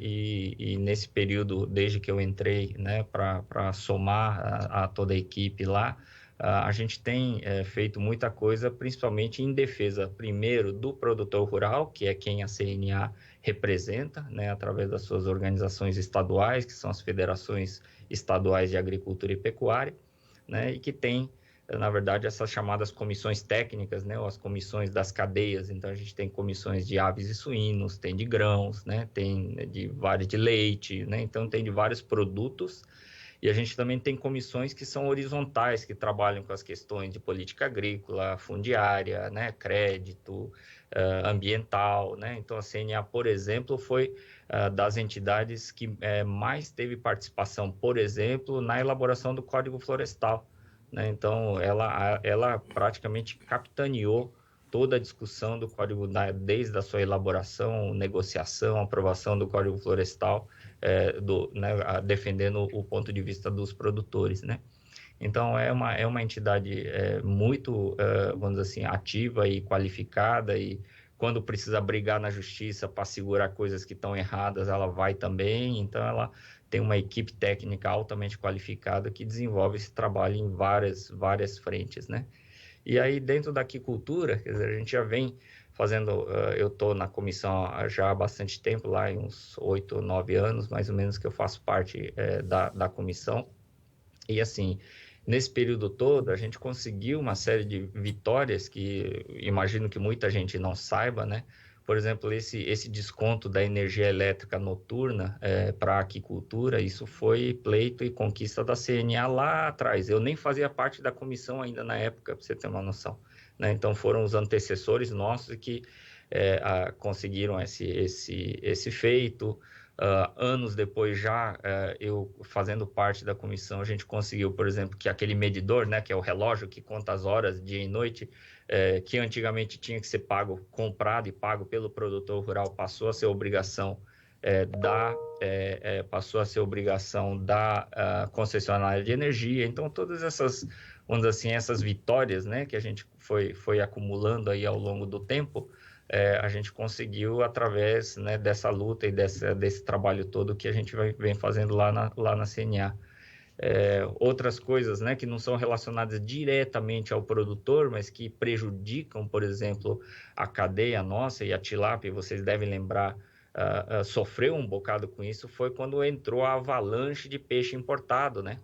e nesse período, desde que eu entrei, né, para somar a toda a equipe lá, a gente tem feito muita coisa, principalmente em defesa, primeiro, do produtor rural, que é quem a CNA representa, né, através das suas organizações estaduais, que são as federações estaduais de agricultura e pecuária, né, e que tem, na verdade, essas chamadas comissões técnicas, né, ou as comissões das cadeias. Então, a gente tem comissões de aves e suínos, tem de grãos, né, tem de vários de leite, né, então tem de vários produtos. E a gente também tem comissões que são horizontais, que trabalham com as questões de política agrícola, fundiária, né, crédito, ambiental, né? Então, a CNA, por exemplo, foi das entidades que mais teve participação, por exemplo, na elaboração do Código Florestal, né? Então, ela praticamente capitaneou toda a discussão do Código, desde a sua elaboração, negociação, aprovação do Código Florestal, né, defendendo o ponto de vista dos produtores, né? Então, é uma entidade muito, vamos dizer assim, ativa e qualificada, e quando precisa brigar na justiça para segurar coisas que estão erradas, ela vai também. Então, ela tem uma equipe técnica altamente qualificada que desenvolve esse trabalho em várias frentes, né? E aí, dentro da aquicultura, quer dizer, a gente já vem fazendo, eu estou na comissão já há bastante tempo, lá em uns 8 ou 9 anos, mais ou menos, que eu faço parte da comissão. E assim, nesse período todo, a gente conseguiu uma série de vitórias que imagino que muita gente não saiba, né? Por exemplo, esse desconto da energia elétrica noturna para a aquicultura, isso foi pleito e conquista da CNA lá atrás. Eu nem fazia parte da comissão ainda na época, para você ter uma noção, né? Então, foram os antecessores nossos que conseguiram esse feito. Anos depois já, eu fazendo parte da comissão, a gente conseguiu, por exemplo, que aquele medidor, né, que é o relógio que conta as horas dia e noite, que antigamente tinha que ser comprado e pago pelo produtor rural, passou a ser obrigação passou a ser obrigação da concessionária de energia. Então, todas essas, vamos dizer assim, essas vitórias, né, que a gente foi acumulando aí ao longo do tempo, a gente conseguiu através, né, dessa luta e desse trabalho todo que a gente vem fazendo lá na CNA. Outras coisas, né, que não são relacionadas diretamente ao produtor, mas que prejudicam, por exemplo, a cadeia nossa, e a tilápia, vocês devem lembrar, sofreu um bocado com isso, foi quando entrou a avalanche de peixe importado, né?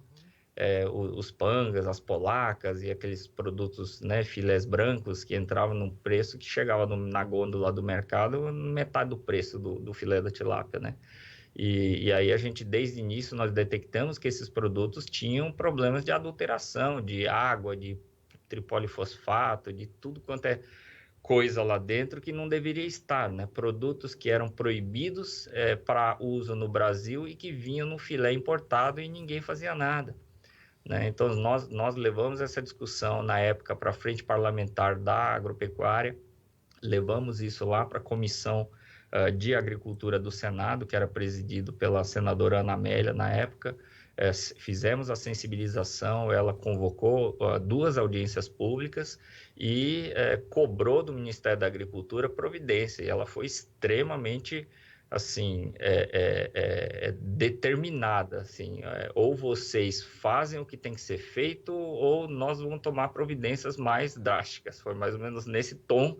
Os pangas, as polacas e aqueles produtos, né, filés brancos que entravam num preço que chegava na gôndola do mercado metade do preço do filé da tilápia, né? E aí a gente, desde o início, nós detectamos que esses produtos tinham problemas de adulteração, de água, de tripolifosfato, de tudo quanto é coisa lá dentro que não deveria estar, né? Produtos que eram proibidos para uso no Brasil e que vinham no filé importado e ninguém fazia nada, né? Então, nós levamos essa discussão na época para a Frente Parlamentar da Agropecuária, levamos isso lá para a Comissão de Agricultura do Senado, que era presidido pela senadora Ana Amélia na época. Fizemos a sensibilização, ela convocou 2 audiências públicas e cobrou do Ministério da Agricultura providência, e ela foi extremamente, assim, determinada, assim, ou vocês fazem o que tem que ser feito, ou nós vamos tomar providências mais drásticas. Foi mais ou menos nesse tom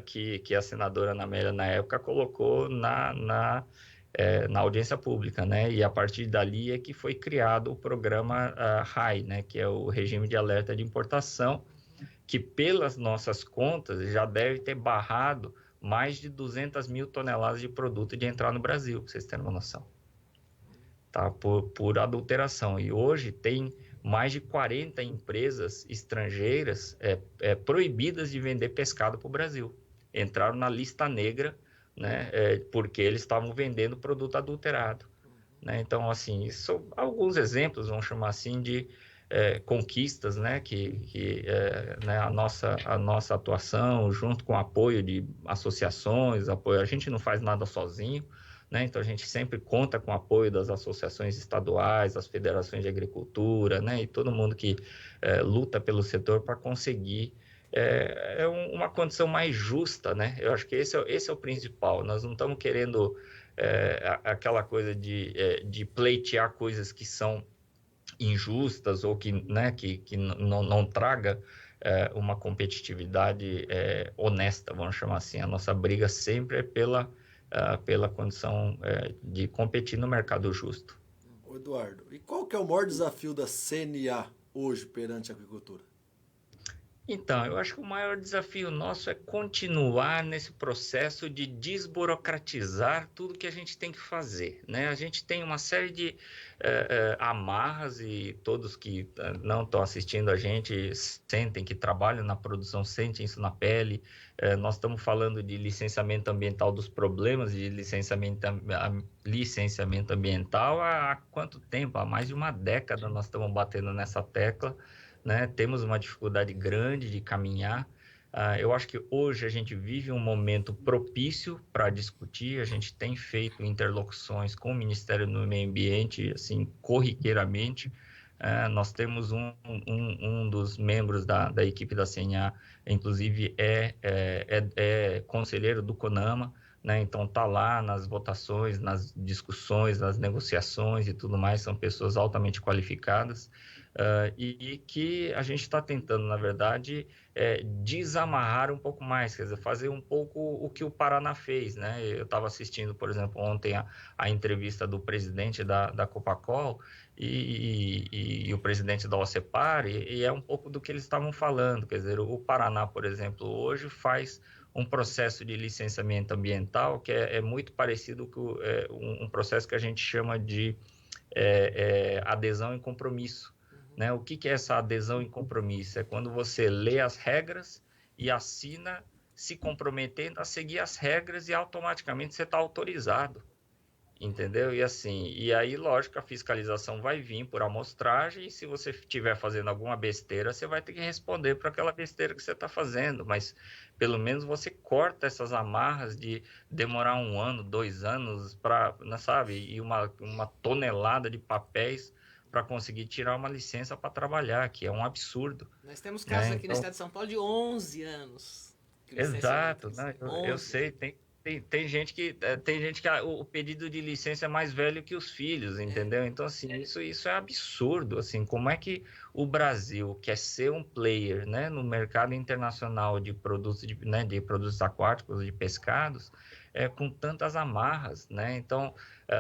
que a senadora Ana Amélia, na época, colocou na audiência pública, né? E a partir dali é que foi criado o programa RAI, né? Que é o Regime de Alerta de Importação, que pelas nossas contas já deve ter barrado mais de 200 mil toneladas de produto de entrar no Brasil, para vocês terem uma noção, tá? Por adulteração. E hoje tem mais de 40 empresas estrangeiras proibidas de vender pescado para o Brasil. Entraram na lista negra, né, porque eles estavam vendendo produto adulterado, né? Então, assim, isso, alguns exemplos, vamos chamar assim, de conquistas, né, né, a nossa atuação, junto com o apoio de associações, a gente não faz nada sozinho, né? Então, a gente sempre conta com o apoio das associações estaduais, das federações de agricultura, né, e todo mundo que luta pelo setor para conseguir uma condição mais justa, né? Eu acho que esse é o principal. Nós não estamos querendo aquela coisa de pleitear coisas que são injustas ou que, né, que não traga uma competitividade honesta, vamos chamar assim. A nossa briga sempre é pela condição de competir no mercado justo. Ô Eduardo, e qual que é o maior desafio da CNA hoje perante a agricultura? Então, eu acho que o maior desafio nosso é continuar nesse processo de desburocratizar tudo que a gente tem que fazer, né? A gente tem uma série de amarras, e todos que não estão assistindo a gente sentem, que trabalham na produção, sentem isso na pele. Nós estamos falando de licenciamento ambiental, dos problemas de licenciamento ambiental há quanto tempo? Há mais de uma década nós estamos batendo nessa tecla, né? Temos uma dificuldade grande de caminhar. Eu acho que hoje a gente vive um momento propício para discutir. A gente tem feito interlocuções com o Ministério do Meio Ambiente, assim, corriqueiramente. Nós temos um dos membros da equipe da CNA, inclusive é conselheiro do CONAMA, né? Então está lá nas votações, nas discussões, nas negociações e tudo mais. São pessoas altamente qualificadas. E que a gente está tentando, na verdade, desamarrar um pouco mais, quer dizer, fazer um pouco o que o Paraná fez, né? Eu estava assistindo, por exemplo, ontem a entrevista do presidente da Copacol e o presidente da OCEPAR, e é um pouco do que eles estavam falando, quer dizer, o Paraná, por exemplo, hoje faz um processo de licenciamento ambiental que é muito parecido com um processo que a gente chama de adesão e compromisso. Né? O que é essa adesão e compromisso? É quando você lê as regras e assina se comprometendo a seguir as regras, e automaticamente você está autorizado. entendeu? E assim, e aí, lógico, a fiscalização vai vir por amostragem, e se você estiver fazendo alguma besteira, você vai ter que responder por aquela besteira que você está fazendo, mas pelo menos você corta essas amarras de demorar 1 ano, 2 anos, para, sabe, e uma tonelada de papéis para conseguir tirar uma licença para trabalhar, que é um absurdo. Nós temos casos né? aqui no estado de São Paulo de 11 anos. Exato, né? Eu sei, tem gente que o pedido de licença é mais velho que os filhos, entendeu? Então, assim, isso é absurdo, assim, como é que o Brasil quer ser um player, né, no mercado internacional de produtos, de produtos aquáticos, de pescados, com tantas amarras, né? Então,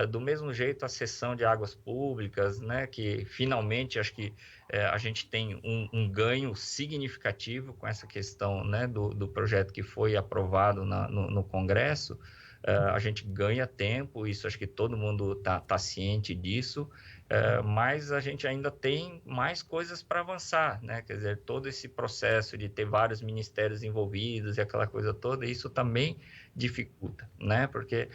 do mesmo jeito, a cessão de águas públicas, né, que finalmente acho que a gente tem um ganho significativo com essa questão, né, do projeto que foi aprovado no Congresso. A gente ganha tempo, isso acho que todo mundo tá ciente disso, mas a gente ainda tem mais coisas para avançar, né? Quer dizer, todo esse processo de ter vários ministérios envolvidos e aquela coisa toda, isso também dificulta, né? Porque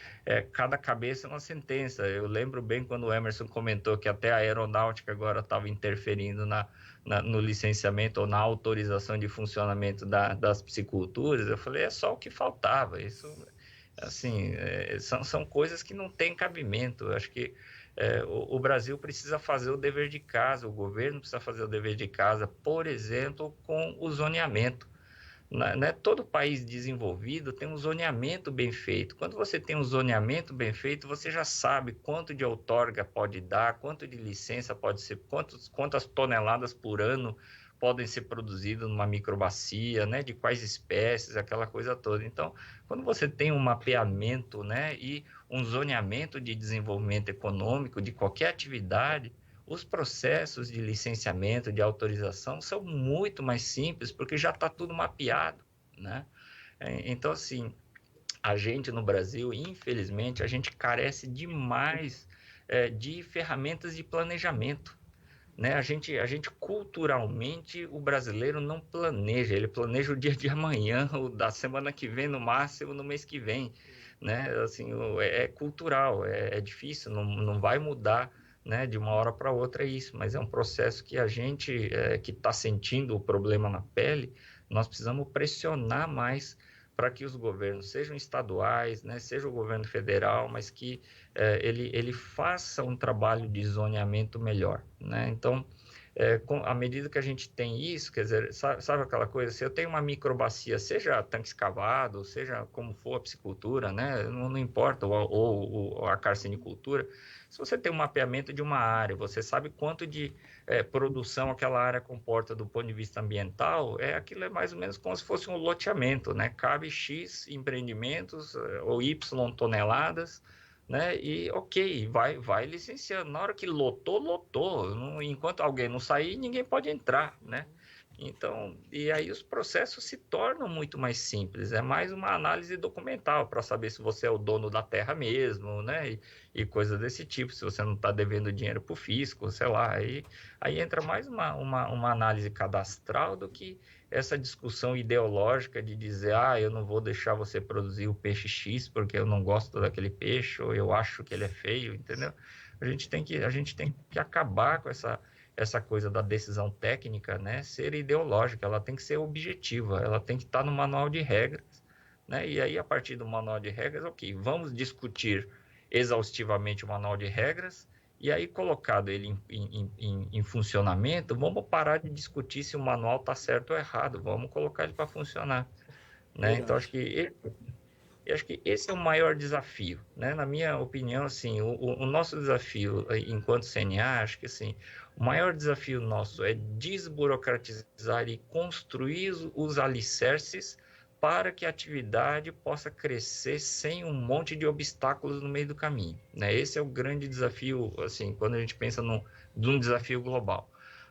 cada cabeça é uma sentença. Eu lembro bem quando o Emerson comentou que até a aeronáutica agora estava interferindo no licenciamento ou na autorização de funcionamento das pisciculturas. Eu falei, é só o que faltava. Isso, assim, são coisas que não têm cabimento. Eu acho que o Brasil precisa fazer o dever de casa, o governo precisa fazer o dever de casa, por exemplo, com o zoneamento. Né? Todo país desenvolvido tem um zoneamento bem feito. Quando você tem um zoneamento bem feito, você já sabe quanto de outorga pode dar, quanto de licença pode ser, quantas toneladas por ano podem ser produzidas numa microbacia, né? De quais espécies, aquela coisa toda. Então, quando você tem um mapeamento, né, e um zoneamento de desenvolvimento econômico de qualquer atividade, os processos de licenciamento, de autorização são muito mais simples, porque já está tudo mapeado, né? Então, assim, a gente no Brasil, infelizmente, a gente carece demais de ferramentas de planejamento, né? A gente culturalmente, o brasileiro não planeja, ele planeja o dia de amanhã, o da semana que vem, no máximo, no mês que vem, né? Assim, é cultural, é difícil, não vai mudar, né, de uma hora para outra isso, mas é um processo que a gente que está sentindo o problema na pele, nós precisamos pressionar mais para que os governos, sejam estaduais, né, seja o governo federal, mas que ele faça um trabalho de zoneamento melhor, né? Então, à medida que a gente tem isso, quer dizer, sabe aquela coisa, se eu tenho uma microbacia, seja tanque escavado, seja como for a piscicultura, né, não importa, ou a carcinicultura, se você tem um mapeamento de uma área, você sabe quanto de produção aquela área comporta do ponto de vista ambiental, aquilo é mais ou menos como se fosse um loteamento, né? Cabe X empreendimentos ou Y toneladas, né? E ok, vai licenciando. Na hora que lotou. Enquanto alguém não sair, ninguém pode entrar, né? Então, e aí os processos se tornam muito mais simples. É mais uma análise documental para saber se você é o dono da terra mesmo, né? E coisas desse tipo, se você não está devendo dinheiro para o fisco, sei lá. Aí entra mais uma análise cadastral do que essa discussão ideológica de dizer, eu não vou deixar você produzir o peixe X porque eu não gosto daquele peixe, ou eu acho que ele é feio, entendeu? A gente tem que acabar com essa coisa da decisão técnica, né, ser ideológica, ela tem que ser objetiva, ela tem que estar no manual de regras, né, e aí a partir do manual de regras, ok, vamos discutir exaustivamente o manual de regras, e aí colocado ele em funcionamento, vamos parar de discutir se o manual está certo ou errado, vamos colocar ele para funcionar, né, então acho que esse é o maior desafio, né? Na minha opinião, assim, o nosso desafio enquanto CNA, acho que assim, o maior desafio nosso é desburocratizar e construir os alicerces para que a atividade possa crescer sem um monte de obstáculos no meio do caminho, né? Esse é o grande desafio, assim, quando a gente pensa num desafio global.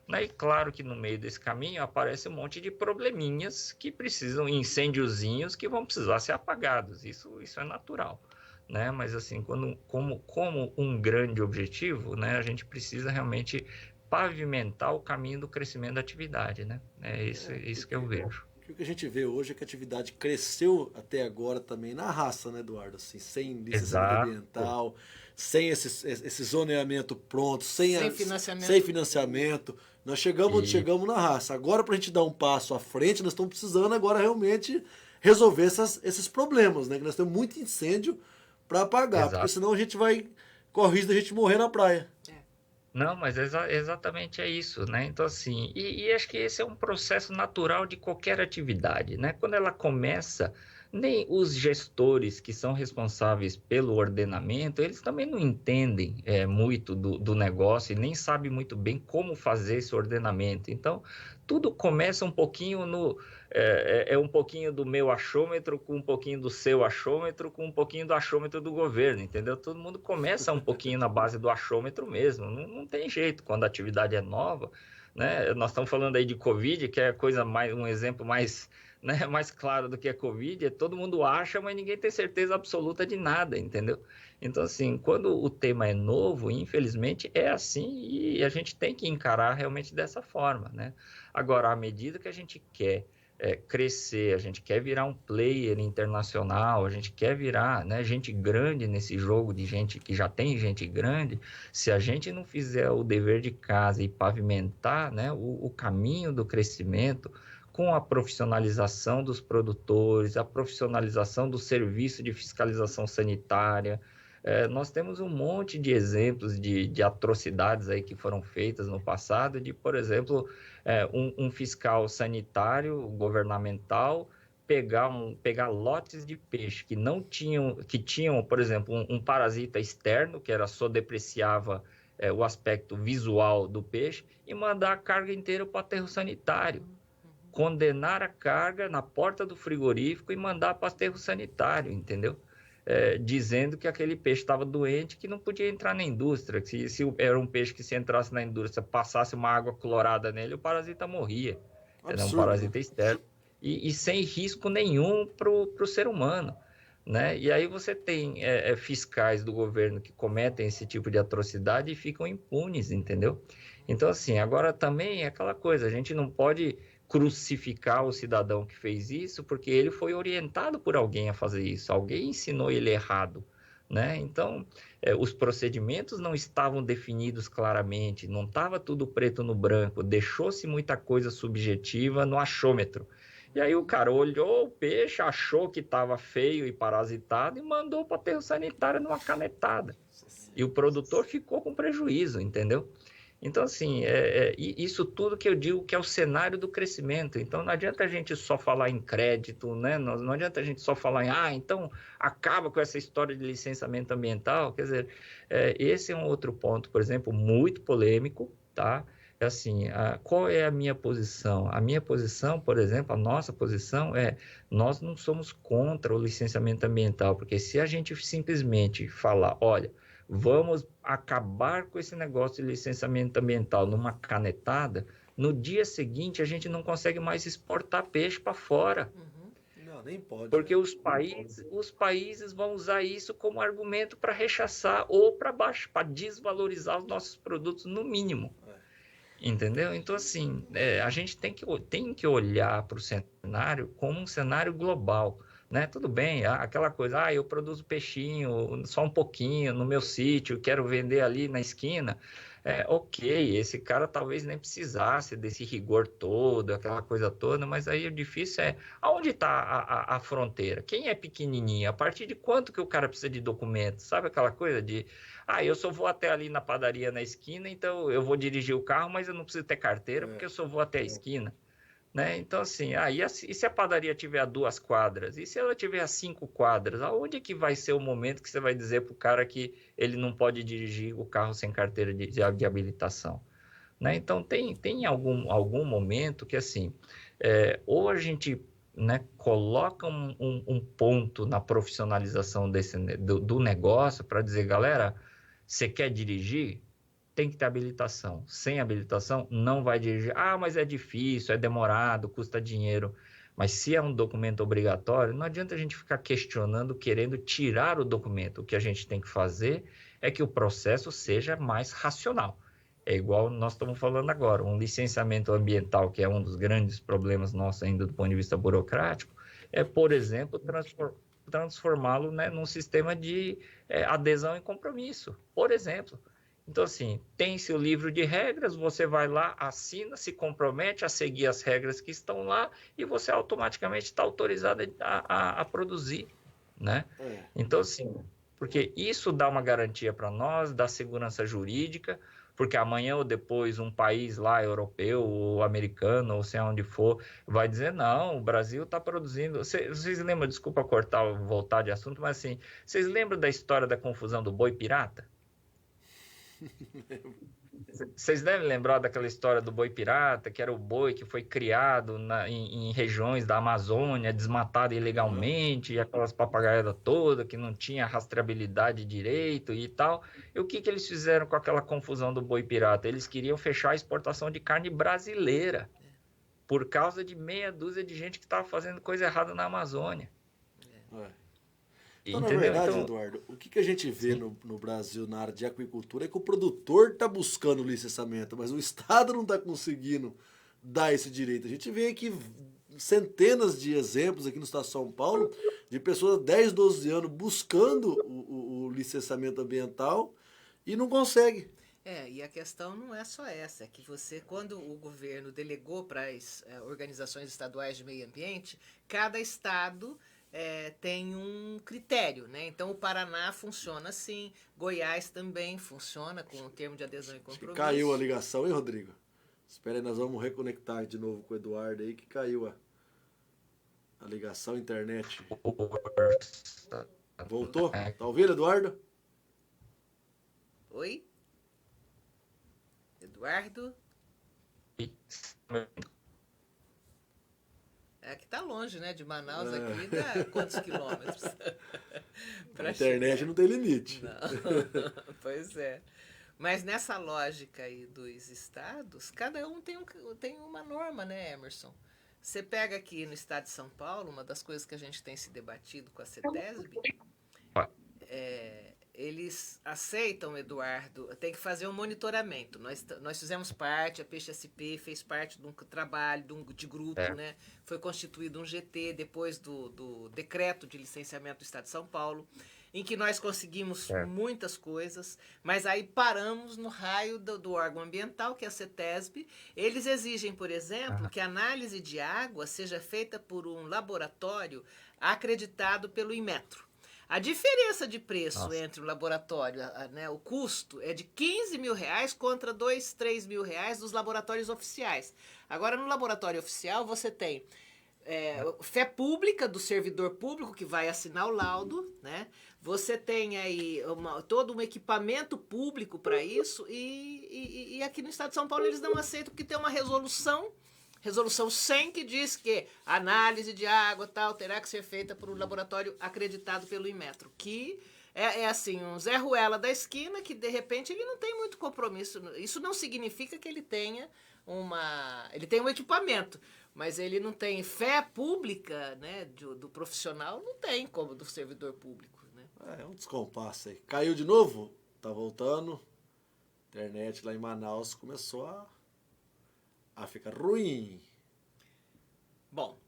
E claro que no meio desse caminho aparece um monte de probleminhas que precisam, incêndiozinhos que vão precisar ser apagados, isso é natural, né? Mas assim, como um grande objetivo, né, a gente precisa realmente pavimentar o caminho do crescimento da atividade, né? É isso que eu vejo. O que a gente vê hoje é que a atividade cresceu até agora também na raça, né, Eduardo? Assim, sem licenciamento ambiental, sem esse zoneamento pronto, sem financiamento. Nós chegamos na raça. Agora, para a gente dar um passo à frente, nós estamos precisando agora realmente resolver esses problemas, né? Que nós temos muito incêndio para apagar, Exato. porque senão a gente vai correr risco da gente morrer na praia. Não, mas exatamente é isso, né? Então, assim, e acho que esse é um processo natural de qualquer atividade, né? Quando ela começa, nem os gestores que são responsáveis pelo ordenamento, eles também não entendem muito do negócio e nem sabem muito bem como fazer esse ordenamento. Então, tudo começa um pouquinho um pouquinho do meu achômetro com um pouquinho do seu achômetro com um pouquinho do achômetro do governo, entendeu? Todo mundo começa um pouquinho na base do achômetro mesmo, não tem jeito quando a atividade é nova, né? Nós estamos falando aí de Covid, que é um exemplo mais, né, mais claro do que a Covid, todo mundo acha, mas ninguém tem certeza absoluta de nada, entendeu? Então, assim, quando o tema é novo, infelizmente é assim e a gente tem que encarar realmente dessa forma, né? Agora, à medida que a gente quer crescer, a gente quer virar um player internacional, a gente quer virar, né, gente grande nesse jogo de gente que já tem gente grande, se a gente não fizer o dever de casa e pavimentar, né, o caminho do crescimento com a profissionalização dos produtores, a profissionalização do serviço de fiscalização sanitária, nós temos um monte de exemplos de atrocidades aí que foram feitas no passado, de, por exemplo, um fiscal sanitário governamental pegar lotes de peixe que tinham, por exemplo, um parasita externo, que só depreciava o aspecto visual do peixe, e mandar a carga inteira para o aterro sanitário. Condenar a carga na porta do frigorífico e mandar para o aterro sanitário, entendeu? Dizendo que aquele peixe estava doente, que não podia entrar na indústria, que se era um peixe que se entrasse na indústria, passasse uma água clorada nele, o parasita morria. Era um parasita externo. E sem risco nenhum para o ser humano, né? E aí você tem fiscais do governo que cometem esse tipo de atrocidade e ficam impunes, entendeu? Então, assim, agora também é aquela coisa, a gente não pode crucificar o cidadão que fez isso, porque ele foi orientado por alguém a fazer isso, alguém ensinou ele errado, né? Então, os procedimentos não estavam definidos claramente, não estava tudo preto no branco, deixou-se muita coisa subjetiva no achômetro. E aí o cara olhou o peixe, achou que estava feio e parasitado e mandou para o aterro sanitário numa canetada. E o produtor ficou com prejuízo, entendeu? Então, assim, isso tudo que eu digo que é o cenário do crescimento. Então, não adianta a gente só falar em crédito, né? Não adianta a gente só falar em, então, acaba com essa história de licenciamento ambiental. Quer dizer, esse é um outro ponto, por exemplo, muito polêmico, tá? Assim, qual é a minha posição? A minha posição, por exemplo, a nossa posição nós não somos contra o licenciamento ambiental, porque se a gente simplesmente falar, olha, vamos acabar com esse negócio de licenciamento ambiental numa canetada, no dia seguinte a gente não consegue mais exportar peixe para fora. Não, nem pode. Porque os países vão usar isso como argumento para rechaçar ou para baixo, para desvalorizar os nossos produtos no mínimo. Entendeu? Então, assim, a gente tem que olhar para o cenário como um cenário global. Né? Tudo bem, aquela coisa, eu produzo peixinho só um pouquinho no meu sítio, quero vender ali na esquina. Ok, esse cara talvez nem precisasse desse rigor todo, aquela coisa toda, mas aí o difícil aonde está a fronteira? Quem é pequenininho? A partir de quanto que o cara precisa de documento? Sabe aquela coisa de, eu só vou até ali na padaria na esquina, então eu vou dirigir o carro, mas eu não preciso ter carteira porque eu só vou até a esquina. Né? Então, assim, e se a padaria tiver a 2 quadras? E se ela tiver a 5 quadras? Aonde é que vai ser o momento que você vai dizer para o cara que ele não pode dirigir o carro sem carteira de habilitação? Né? Então, tem algum momento que, assim, ou a gente, né, coloca um ponto na profissionalização do negócio para dizer, galera, você quer dirigir? Tem que ter habilitação. Sem habilitação, não vai dirigir. Mas é difícil, é demorado, custa dinheiro. Mas se é um documento obrigatório, não adianta a gente ficar questionando, querendo tirar o documento. O que a gente tem que fazer é que o processo seja mais racional. É igual nós estamos falando agora, um licenciamento ambiental, que é um dos grandes problemas nossos ainda do ponto de vista burocrático, por exemplo, transformá-lo, né, num sistema de adesão e compromisso, por exemplo. Então, assim, tem-se o livro de regras, você vai lá, assina, se compromete a seguir as regras que estão lá e você automaticamente está autorizado a produzir, né? Então, assim, porque isso dá uma garantia para nós, dá segurança jurídica, porque amanhã ou depois um país lá, europeu ou americano, ou sei onde for, vai dizer, não, o Brasil está produzindo... Vocês lembram, desculpa cortar, voltar de assunto, mas assim, vocês lembram da história da confusão do boi pirata? Vocês devem lembrar daquela história do boi pirata, que era o boi que foi criado em regiões da Amazônia, desmatado ilegalmente, e aquelas papagaiadas todas, que não tinha rastreabilidade direito e tal. E o que eles fizeram com aquela confusão do boi pirata? Eles queriam fechar a exportação de carne brasileira, por causa de meia dúzia de gente que estava fazendo coisa errada na Amazônia. Então, na verdade, Eduardo, o que a gente vê no Brasil na área de aquicultura é que o produtor está buscando licenciamento, mas o Estado não está conseguindo dar esse direito. A gente vê aqui centenas de exemplos aqui no estado de São Paulo de pessoas de 10, 12 anos buscando o licenciamento ambiental e não consegue. E a questão não é só essa, é que quando o governo delegou para as organizações estaduais de meio ambiente, cada estado tem um critério, né? Então o Paraná funciona assim, Goiás também funciona com o termo de adesão e compromisso. Caiu a ligação, hein, Rodrigo? Espera aí, nós vamos reconectar de novo com o Eduardo aí, que caiu a ligação, a internet. Voltou? Tá ouvindo, Eduardo? Oi? Eduardo? Que tá longe, né? De Manaus aqui dá quantos quilômetros? A internet chegar. Não tem limite. Não. Pois é. Mas nessa lógica aí dos estados, cada um tem uma norma, né, Emerson? Você pega aqui no estado de São Paulo, uma das coisas que a gente tem se debatido com a CETESB, eles aceitam, Eduardo, tem que fazer um monitoramento. Nós fizemos parte, a Peixe SP fez parte de um trabalho, de grupo, né? Foi constituído um GT depois do decreto de licenciamento do Estado de São Paulo, em que nós conseguimos muitas coisas, mas aí paramos no raio do órgão ambiental, que é a CETESB. Eles exigem, por exemplo, que a análise de água seja feita por um laboratório acreditado pelo Inmetro. A diferença de preço entre o laboratório, né, o custo, é de R$15 mil contra R$2, R$3 mil dos laboratórios oficiais. Agora, no laboratório oficial, você tem fé pública do servidor público que vai assinar o laudo, né? Você tem aí todo um equipamento público para isso e aqui no estado de São Paulo eles não aceitam porque tem uma resolução 100, que diz que a análise de água tal terá que ser feita por um laboratório acreditado pelo Inmetro, que é assim, um Zé Ruela da esquina que de repente ele não tem muito compromisso. Isso não significa que ele tenha ele tem um equipamento, mas ele não tem fé pública, né, do profissional, não tem como do servidor público, né? É um descompasso aí. Caiu de novo? Tá voltando. Internet lá em Manaus começou a ficar ruim. Bom.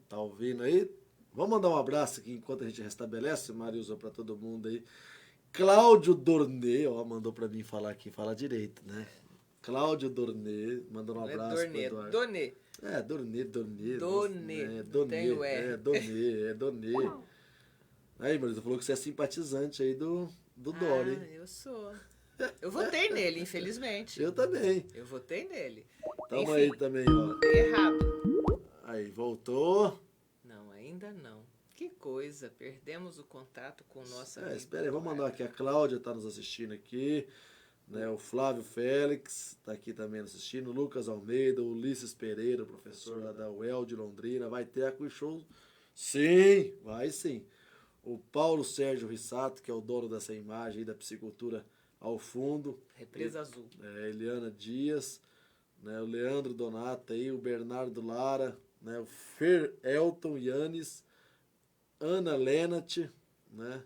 Tá ouvindo aí? Vamos mandar um abraço aqui enquanto a gente restabelece, Marilza, para todo mundo aí. Cláudio Dornê, mandou para mim falar aqui, fala direito, né? Cláudio Dornê, mandando um abraço pro Eduardo. Dornê. Dornê. Dornê. Aí, Marilza, falou que você é simpatizante aí do Dória, hein? Eu sou. Eu votei nele, infelizmente. Eu também. Eu votei nele. Tamo aí também, ó. Errado. Aí, voltou. Não, ainda não. Que coisa, perdemos o contato com o nosso amigo. Espera aí, vamos mandar aqui. A Cláudia tá nos assistindo aqui, né? O Flávio Félix tá aqui também nos assistindo. O Lucas Almeida, o Ulisses Pereira, o professor lá da UEL de Londrina. Vai ter AquiShow? Sim, vai sim. O Paulo Sérgio Rissato, que é o dono dessa imagem aí da piscicultura ao fundo. Represa Azul. Eliana Dias, né, o Leandro Donato aí, o Bernardo Lara, né, o Fer Elton Yanes, Ana Lenat, né,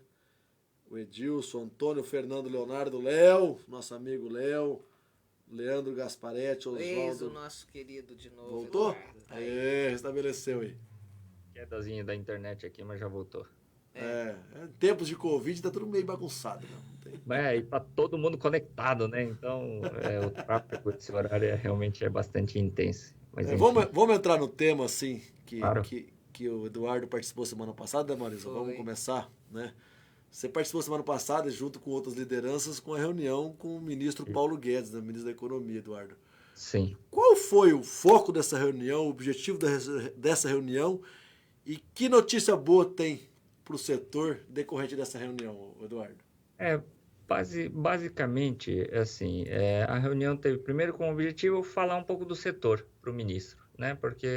o Edilson, Antônio Fernando Leonardo, Léo, nosso amigo Léo, Leandro Gasparetti, Oswaldo. O nosso querido de novo. Voltou? Restabeleceu aí. Quedazinha da internet aqui, mas já voltou. Tempos de Covid tá tudo meio bagunçado, né? E tá todo mundo conectado, né? Então, o tráfego desse horário realmente é bastante intenso. Mas, vamos entrar no tema, assim, Claro. que o Eduardo participou semana passada, né, Marisa? Vamos começar, né? Você participou semana passada, junto com outras lideranças, com a reunião com o ministro Paulo Guedes, né, ministro da Economia, Eduardo. Sim. Qual foi o foco dessa reunião, o objetivo dessa reunião e que notícia boa tem para o setor decorrente dessa reunião, Eduardo? Basicamente, assim, a reunião teve primeiro como objetivo falar um pouco do setor para o ministro, né? Porque,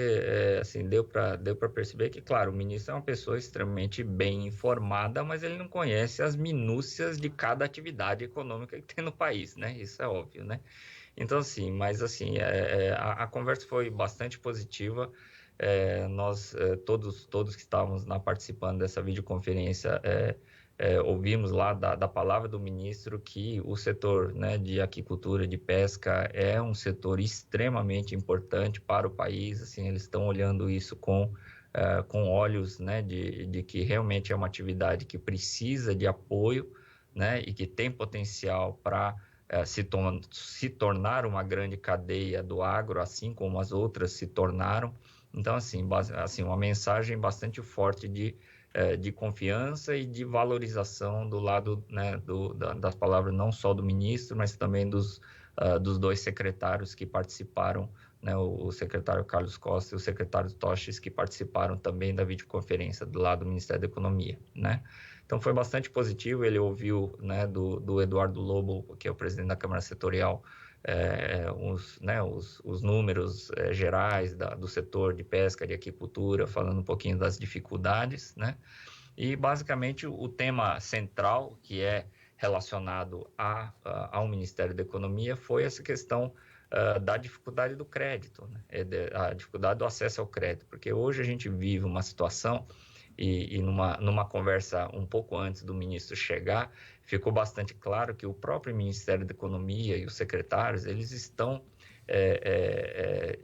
assim, deu para perceber que, claro, o ministro é uma pessoa extremamente bem informada, mas ele não conhece as minúcias de cada atividade econômica que tem no país, né? Isso é óbvio, né? Então, assim, mas, assim, a conversa foi bastante positiva. Nós, todos que estávamos participando dessa videoconferência, ouvimos lá da palavra do ministro que o setor, né, de aquicultura, de pesca, é um setor extremamente importante para o país. Assim, eles estão olhando isso com olhos, né, de que realmente é uma atividade que precisa de apoio, né, e que tem potencial para se tornar uma grande cadeia do agro, assim como as outras se tornaram. Então, assim, uma mensagem bastante forte de confiança e de valorização do lado, né, das palavras não só do ministro, mas também dos dois secretários que participaram, né, o secretário Carlos Costa e o secretário Toches, que participaram também da videoconferência do lado do Ministério da Economia, né? Então, foi bastante positivo. Ele ouviu, né, do Eduardo Lobo, que é o presidente da Câmara Setorial, os números gerais do setor de pesca, de aquicultura, falando um pouquinho das dificuldades, né? E, basicamente, o tema central, que é relacionado ao Ministério da Economia, foi essa questão da dificuldade do crédito, né? A dificuldade do acesso ao crédito, porque hoje a gente vive uma situação, e numa conversa um pouco antes do ministro chegar, ficou bastante claro que o próprio Ministério da Economia e os secretários, eles estão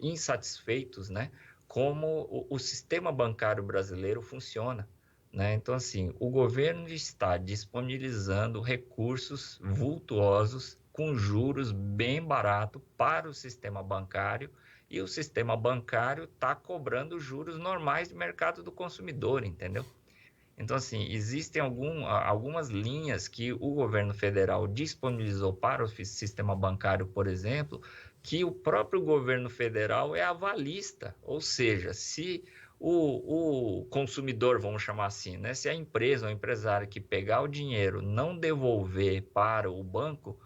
insatisfeitos, né, como o sistema bancário brasileiro funciona, né? Então, assim, o governo está disponibilizando recursos vultuosos com juros bem baratos para o sistema bancário, e o sistema bancário está cobrando juros normais de mercado do consumidor, entendeu? Então, assim, existem algumas linhas que o governo federal disponibilizou para o sistema bancário, por exemplo, que o próprio governo federal é avalista, ou seja, se o consumidor, vamos chamar assim, né, se a empresa ou o empresário que pegar o dinheiro não devolver para o banco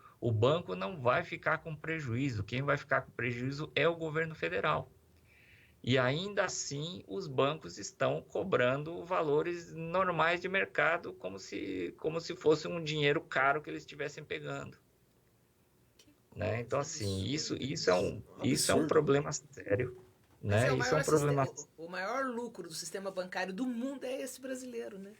não vai ficar com prejuízo. Quem vai ficar com prejuízo é o governo federal. E ainda assim, os bancos estão cobrando valores normais de mercado, como se fosse um dinheiro caro que eles estivessem pegando. Né? Então, assim, isso é um problema sério. Né? O maior lucro do sistema bancário do mundo é esse brasileiro, né?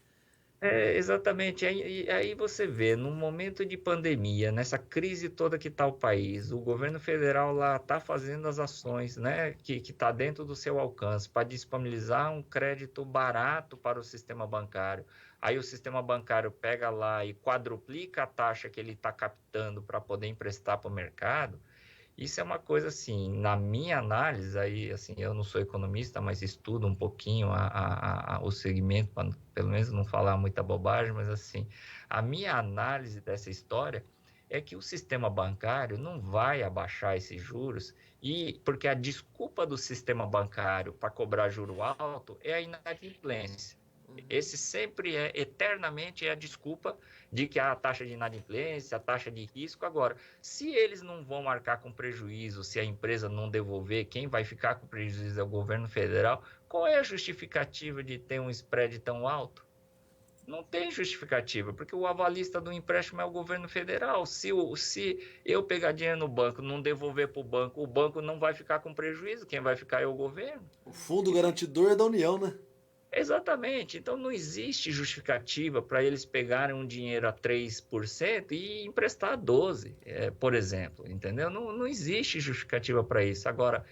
Exatamente. Aí você vê, num momento de pandemia, nessa crise toda que está o país, o governo federal lá está fazendo as ações, né, que está dentro do seu alcance para disponibilizar um crédito barato para o sistema bancário. Aí o sistema bancário pega lá e quadruplica a taxa que ele está captando para poder emprestar para o mercado. Isso é uma coisa, assim, na minha análise, aí, assim, eu não sou economista, mas estudo um pouquinho o segmento, para pelo menos não falar muita bobagem, mas, assim, a minha análise dessa história é que o sistema bancário não vai abaixar esses juros, porque a desculpa do sistema bancário para cobrar juro alto é a inadimplência. Esse sempre eternamente a desculpa de que a taxa de inadimplência, a taxa de risco. Agora, se eles não vão arcar com prejuízo, se a empresa não devolver, quem vai ficar com prejuízo é o governo federal, qual é a justificativa de ter um spread tão alto? Não tem justificativa, porque o avalista do empréstimo é o governo federal. Se eu pegar dinheiro no banco, não devolver para o banco não vai ficar com prejuízo, quem vai ficar é o governo. O fundo garantidor é da União, né? Exatamente. Então, não existe justificativa para eles pegarem um dinheiro a 3% e emprestar a 12%, por exemplo, entendeu? Não existe justificativa para isso. Agora,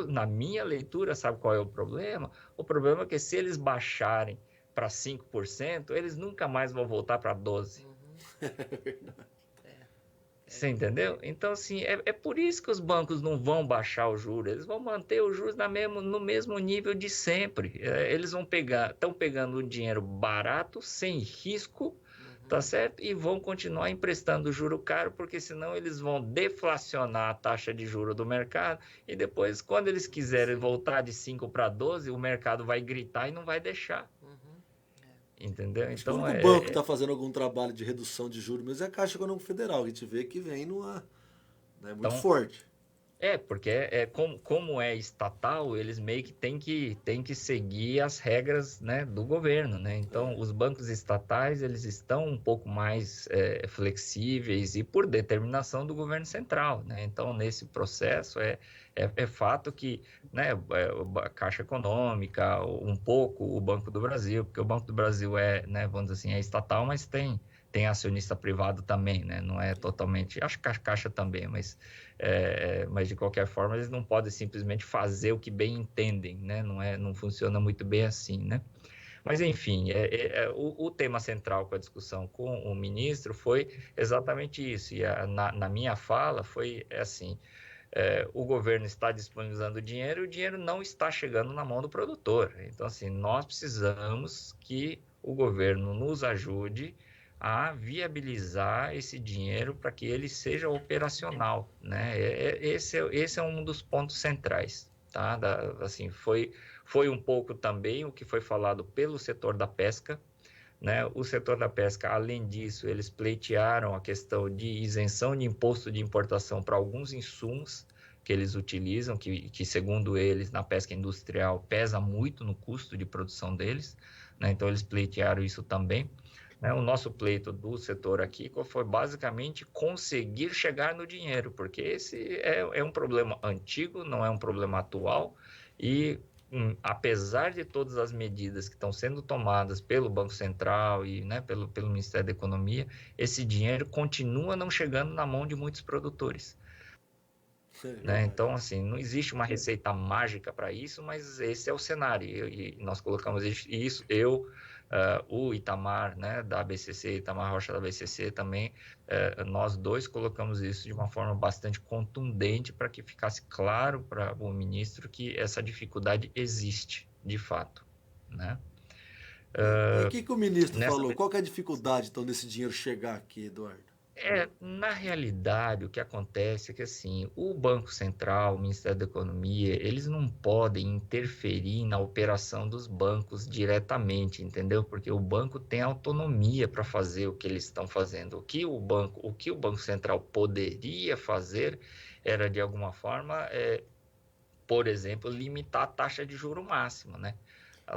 na minha leitura, sabe qual é o problema? O problema é que se eles baixarem para 5%, eles nunca mais vão voltar para 12%. Você entendeu? Então, assim, é por isso que os bancos não vão baixar o juros, eles vão manter os juros no mesmo nível de sempre. Eles estão pegando o dinheiro barato, sem risco, tá certo? E vão continuar emprestando juro caro, porque senão eles vão deflacionar a taxa de juro do mercado e depois, quando eles quiserem voltar de 5 para 12, o mercado vai gritar e não vai deixar. Entendeu? Acho Então, que o único banco que está fazendo algum trabalho de redução de juros mesmo é a Caixa Econômica Federal, que a gente vê que vem numa, né, muito forte. Porque como é estatal, eles meio que têm que seguir as regras, né, do governo, né? Então, os bancos estatais, eles estão um pouco mais flexíveis e por determinação do governo central, né? Então, nesse processo, é fato que, né, a Caixa Econômica, um pouco o Banco do Brasil, porque o Banco do Brasil né, vamos dizer assim, é estatal, mas tem acionista privado também, né? Não é totalmente... Acho que a Caixa também, mas de qualquer forma eles não podem simplesmente fazer o que bem entendem, né? Não funciona muito bem assim, né? Mas, enfim, o tema central com a discussão com o ministro foi exatamente isso. E na minha fala foi assim... o governo está disponibilizando o dinheiro não está chegando na mão do produtor. Então, assim, nós precisamos que o governo nos ajude a viabilizar esse dinheiro para que ele seja operacional, né? Esse é um dos pontos centrais, tá? Assim, foi um pouco também o que foi falado pelo setor da pesca, né? O setor da pesca, além disso, eles pleitearam a questão de isenção de imposto de importação para alguns insumos que eles utilizam, que segundo eles, na pesca industrial, pesa muito no custo de produção deles, né? Então, eles pleitearam isso também. O nosso pleito do setor aqui foi basicamente conseguir chegar no dinheiro, porque esse é um problema antigo, não é um problema atual, e apesar de todas as medidas que estão sendo tomadas pelo Banco Central e, né, pelo Ministério da Economia, esse dinheiro continua não chegando na mão de muitos produtores. Né? Então, assim, não existe uma receita mágica para isso, mas esse é o cenário, e nós colocamos isso, o Itamar, né, da ABCC, Itamar Rocha da ABCC também, nós dois colocamos isso de uma forma bastante contundente para que ficasse claro para o ministro que essa dificuldade existe, de fato, né? O que o ministro falou? Qual que é a dificuldade, então, desse dinheiro chegar aqui, Eduardo? Na realidade, o que acontece é que, assim, o Banco Central, o Ministério da Economia, eles não podem interferir na operação dos bancos diretamente, entendeu? Porque o banco tem autonomia para fazer o que eles estão fazendo. O que o Banco Central poderia fazer era, de alguma forma, por exemplo, limitar a taxa de juro máximo, né?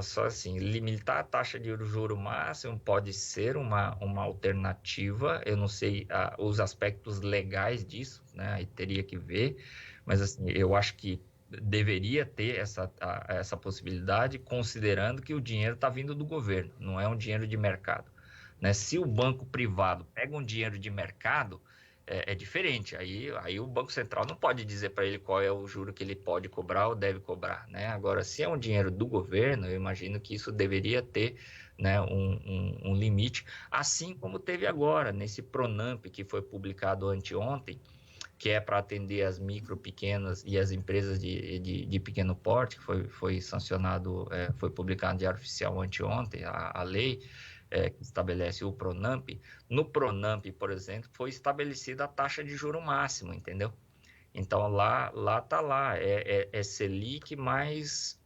Só assim, limitar a taxa de juro máximo pode ser uma alternativa. Eu não sei os aspectos legais disso, né? Aí teria que ver, mas assim, eu acho que deveria ter essa possibilidade, considerando que o dinheiro está vindo do governo, não é um dinheiro de mercado, né? Se o banco privado pega um dinheiro de mercado, é diferente. Aí o Banco Central não pode dizer para ele qual é o juro que ele pode cobrar ou deve cobrar, né? Agora, se é um dinheiro do governo, eu imagino que isso deveria ter, né, um limite, assim como teve agora, nesse Pronamp que foi publicado anteontem, que é para atender as micro, pequenas e as empresas de pequeno porte, que foi sancionado, foi publicado em Diário Oficial anteontem, a lei, que estabelece o Pronamp. No Pronamp, por exemplo, foi estabelecida a taxa de juro máximo, entendeu? Então, lá é Selic mais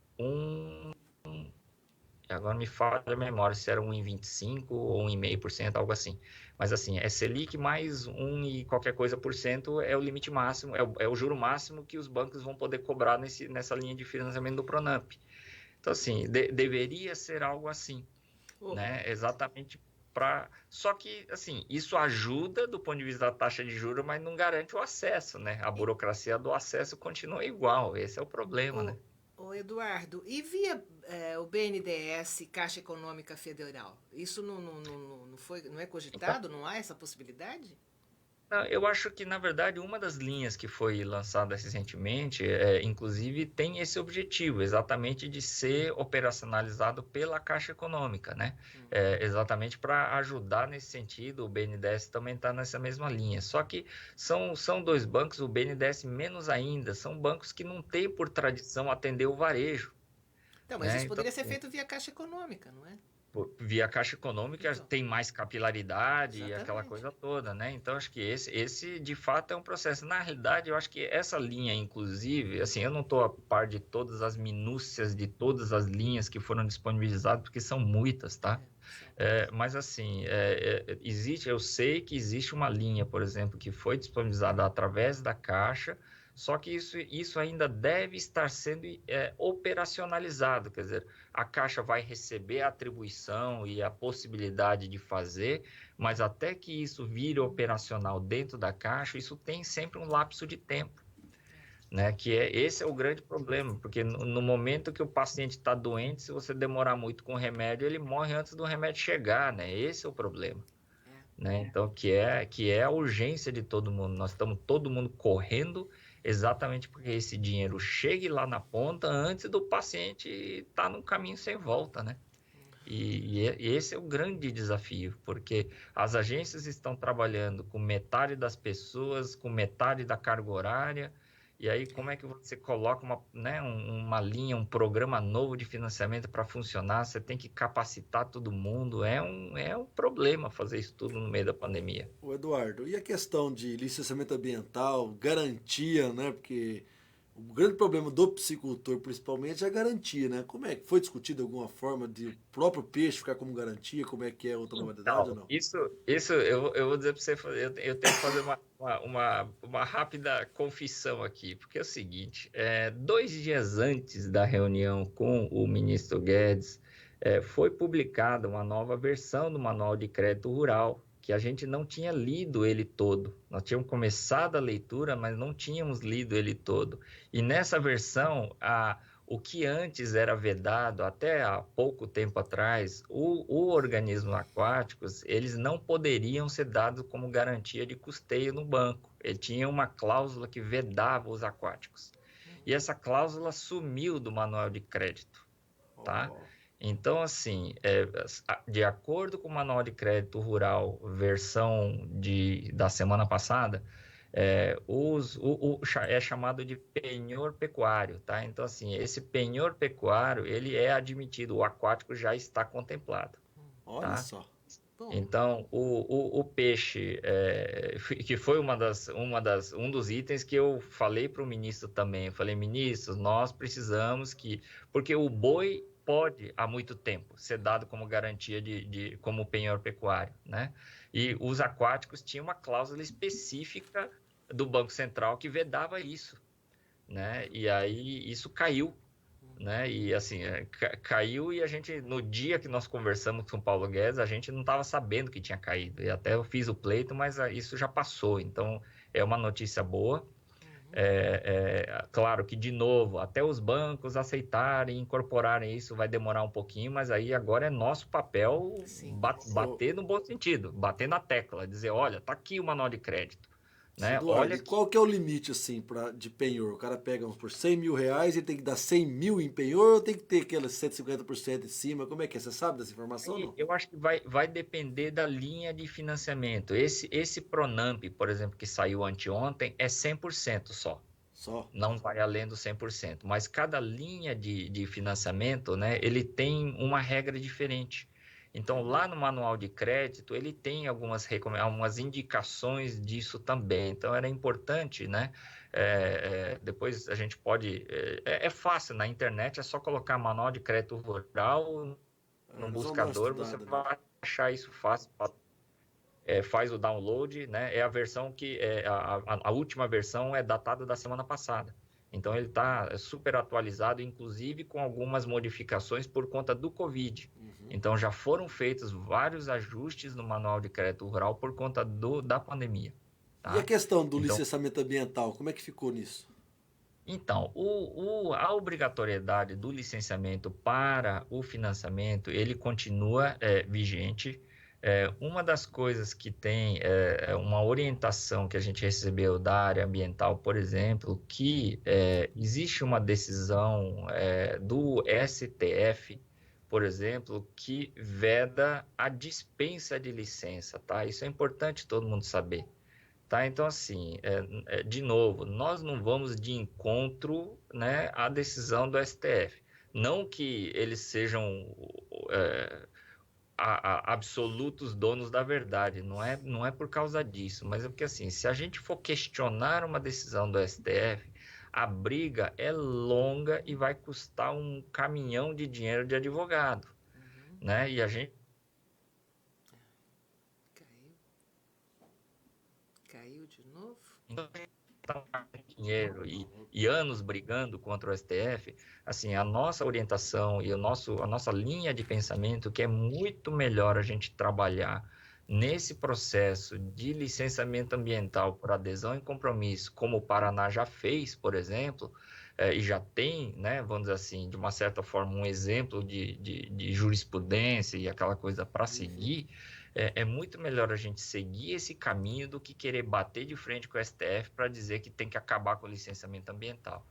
agora me falha a memória se era 1,25% ou 1,5%, algo assim. Mas assim, é Selic mais 1 e qualquer coisa por cento é o limite máximo, é o juro máximo que os bancos vão poder cobrar nessa linha de financiamento do Pronamp. Então, assim, deveria ser algo assim. Né? Exatamente para... Só que, assim, isso ajuda do ponto de vista da taxa de juros, mas não garante o acesso, né? A burocracia do acesso continua igual, esse é o problema, né? Eduardo, e via o BNDES, Caixa Econômica Federal, isso não é cogitado? Não há essa possibilidade? Não, eu acho que, na verdade, uma das linhas que foi lançada recentemente, inclusive, tem esse objetivo, exatamente de ser operacionalizado pela Caixa Econômica, né? Exatamente para ajudar nesse sentido, o BNDES também está nessa mesma linha. Só que são dois bancos, o BNDES menos ainda, são bancos que não têm por tradição atender o varejo. Então, mas né? isso poderia Então, ser feito via Caixa Econômica, não é? via Caixa Econômica Então, tem mais capilaridade e aquela exatamente. coisa toda, né? Então, acho que esse de fato é um processo. Na realidade, eu acho que essa linha, inclusive, assim, eu não estou a par de todas as minúcias de todas as linhas que foram disponibilizadas, porque são muitas, tá? Mas, assim, eu sei que existe uma linha, por exemplo, que foi disponibilizada através da Caixa, só que isso ainda deve estar sendo operacionalizado, quer dizer, a Caixa vai receber a atribuição e a possibilidade de fazer, mas até que isso vire operacional dentro da Caixa, isso tem sempre um lapso de tempo, né? Esse é o grande problema, porque no momento que o paciente está doente, se você demorar muito com o remédio, ele morre antes do remédio chegar, né? Esse é o problema. Né? Então, que é a urgência de todo mundo. Nós estamos todo mundo correndo exatamente porque esse dinheiro chegue lá na ponta antes do paciente estar num caminho sem volta, né? E esse é o grande desafio, porque as agências estão trabalhando com metade das pessoas, com metade da carga horária, e aí como é que você coloca uma linha, um programa novo de financiamento para funcionar? Você tem que capacitar todo mundo, é um problema fazer isso tudo no meio da pandemia. O Eduardo, e a questão de licenciamento ambiental, garantia, né? Porque o grande problema do piscicultor, principalmente, é a garantia, né? Como é que foi discutido alguma forma de o próprio peixe ficar como garantia? Como é que é outra modalidade ou não? Isso eu vou dizer para você, eu tenho que fazer uma rápida confissão aqui, porque é o seguinte, 2 dias antes da reunião com o ministro Guedes, foi publicada uma nova versão do Manual de Crédito Rural, que a gente não tinha lido ele todo. Nós tínhamos começado a leitura, mas não tínhamos lido ele todo. E nessa versão, o que antes era vedado, até há pouco tempo atrás, o organismos aquáticos, eles não poderiam ser dados como garantia de custeio no banco. Ele tinha uma cláusula que vedava os aquáticos. E essa cláusula sumiu do manual de crédito, tá? Então, assim, de acordo com o Manual de Crédito Rural, versão da semana passada, é chamado de penhor pecuário, tá? Então, assim, esse penhor pecuário, ele é admitido, o aquático já está contemplado. Olha só. Então, o peixe, que foi um dos itens que eu falei para o ministro também, eu falei, ministro, nós precisamos porque o boi pode, há muito tempo, ser dado como garantia como penhor pecuário, né? E os aquáticos tinham uma cláusula específica do Banco Central que vedava isso, né? E aí isso caiu, né? E assim, caiu e a gente, no dia que nós conversamos com o Paulo Guedes, a gente não estava sabendo que tinha caído. E até eu fiz o pleito, mas isso já passou. Então, é uma notícia boa. Claro que, de novo, até os bancos aceitarem, incorporarem isso, vai demorar um pouquinho, mas aí agora é nosso papel bater no bom sentido, bater na tecla, dizer, olha, tá aqui o manual de crédito. Né? Eduardo, qual que é o limite assim de penhor? O cara pega por 100 mil reais e tem que dar 100 mil em penhor ou tem que ter aqueles 150% em cima? Como é que é? Você sabe dessa informação ou não? Eu acho que vai depender da linha de financiamento. Esse Pronamp, por exemplo, que saiu anteontem, é 100% só. Não vai além do 100%. Mas cada linha de financiamento, né, ele tem uma regra diferente. Então, lá no manual de crédito, ele tem algumas indicações disso também. Então, era importante, né? Depois a gente pode... É fácil, na internet é só colocar manual de crédito rural no buscador, você vai achar isso fácil. Faz o download, né? É a versão que... a última versão é datada da semana passada. Então, ele está super atualizado, inclusive com algumas modificações por conta do Covid. Então, já foram feitos vários ajustes no Manual de Crédito Rural por conta da pandemia. Tá? E a questão do licenciamento ambiental, como é que ficou nisso? Então, a obrigatoriedade do licenciamento para o financiamento, ele continua vigente. Uma das coisas que tem uma orientação que a gente recebeu da área ambiental, por exemplo, que existe uma decisão do STF, por exemplo, que veda a dispensa de licença, tá? Isso é importante todo mundo saber, tá? Então, assim, de novo, nós não vamos de encontro, né, à decisão do STF. Não que eles sejam absolutos donos da verdade, não é por causa disso, mas é porque, assim, se a gente for questionar uma decisão do STF, a briga é longa e vai custar um caminhão de dinheiro de advogado, né? E a gente... Caiu de novo? Dinheiro e anos brigando contra o STF, assim, a nossa orientação e a nossa linha de pensamento, que é muito melhor a gente trabalhar nesse processo de licenciamento ambiental por adesão e compromisso, como o Paraná já fez, por exemplo, e já tem, né, vamos dizer assim, de uma certa forma, um exemplo de jurisprudência e aquela coisa para seguir. É muito melhor a gente seguir esse caminho do que querer bater de frente com o STF para dizer que tem que acabar com o licenciamento ambiental,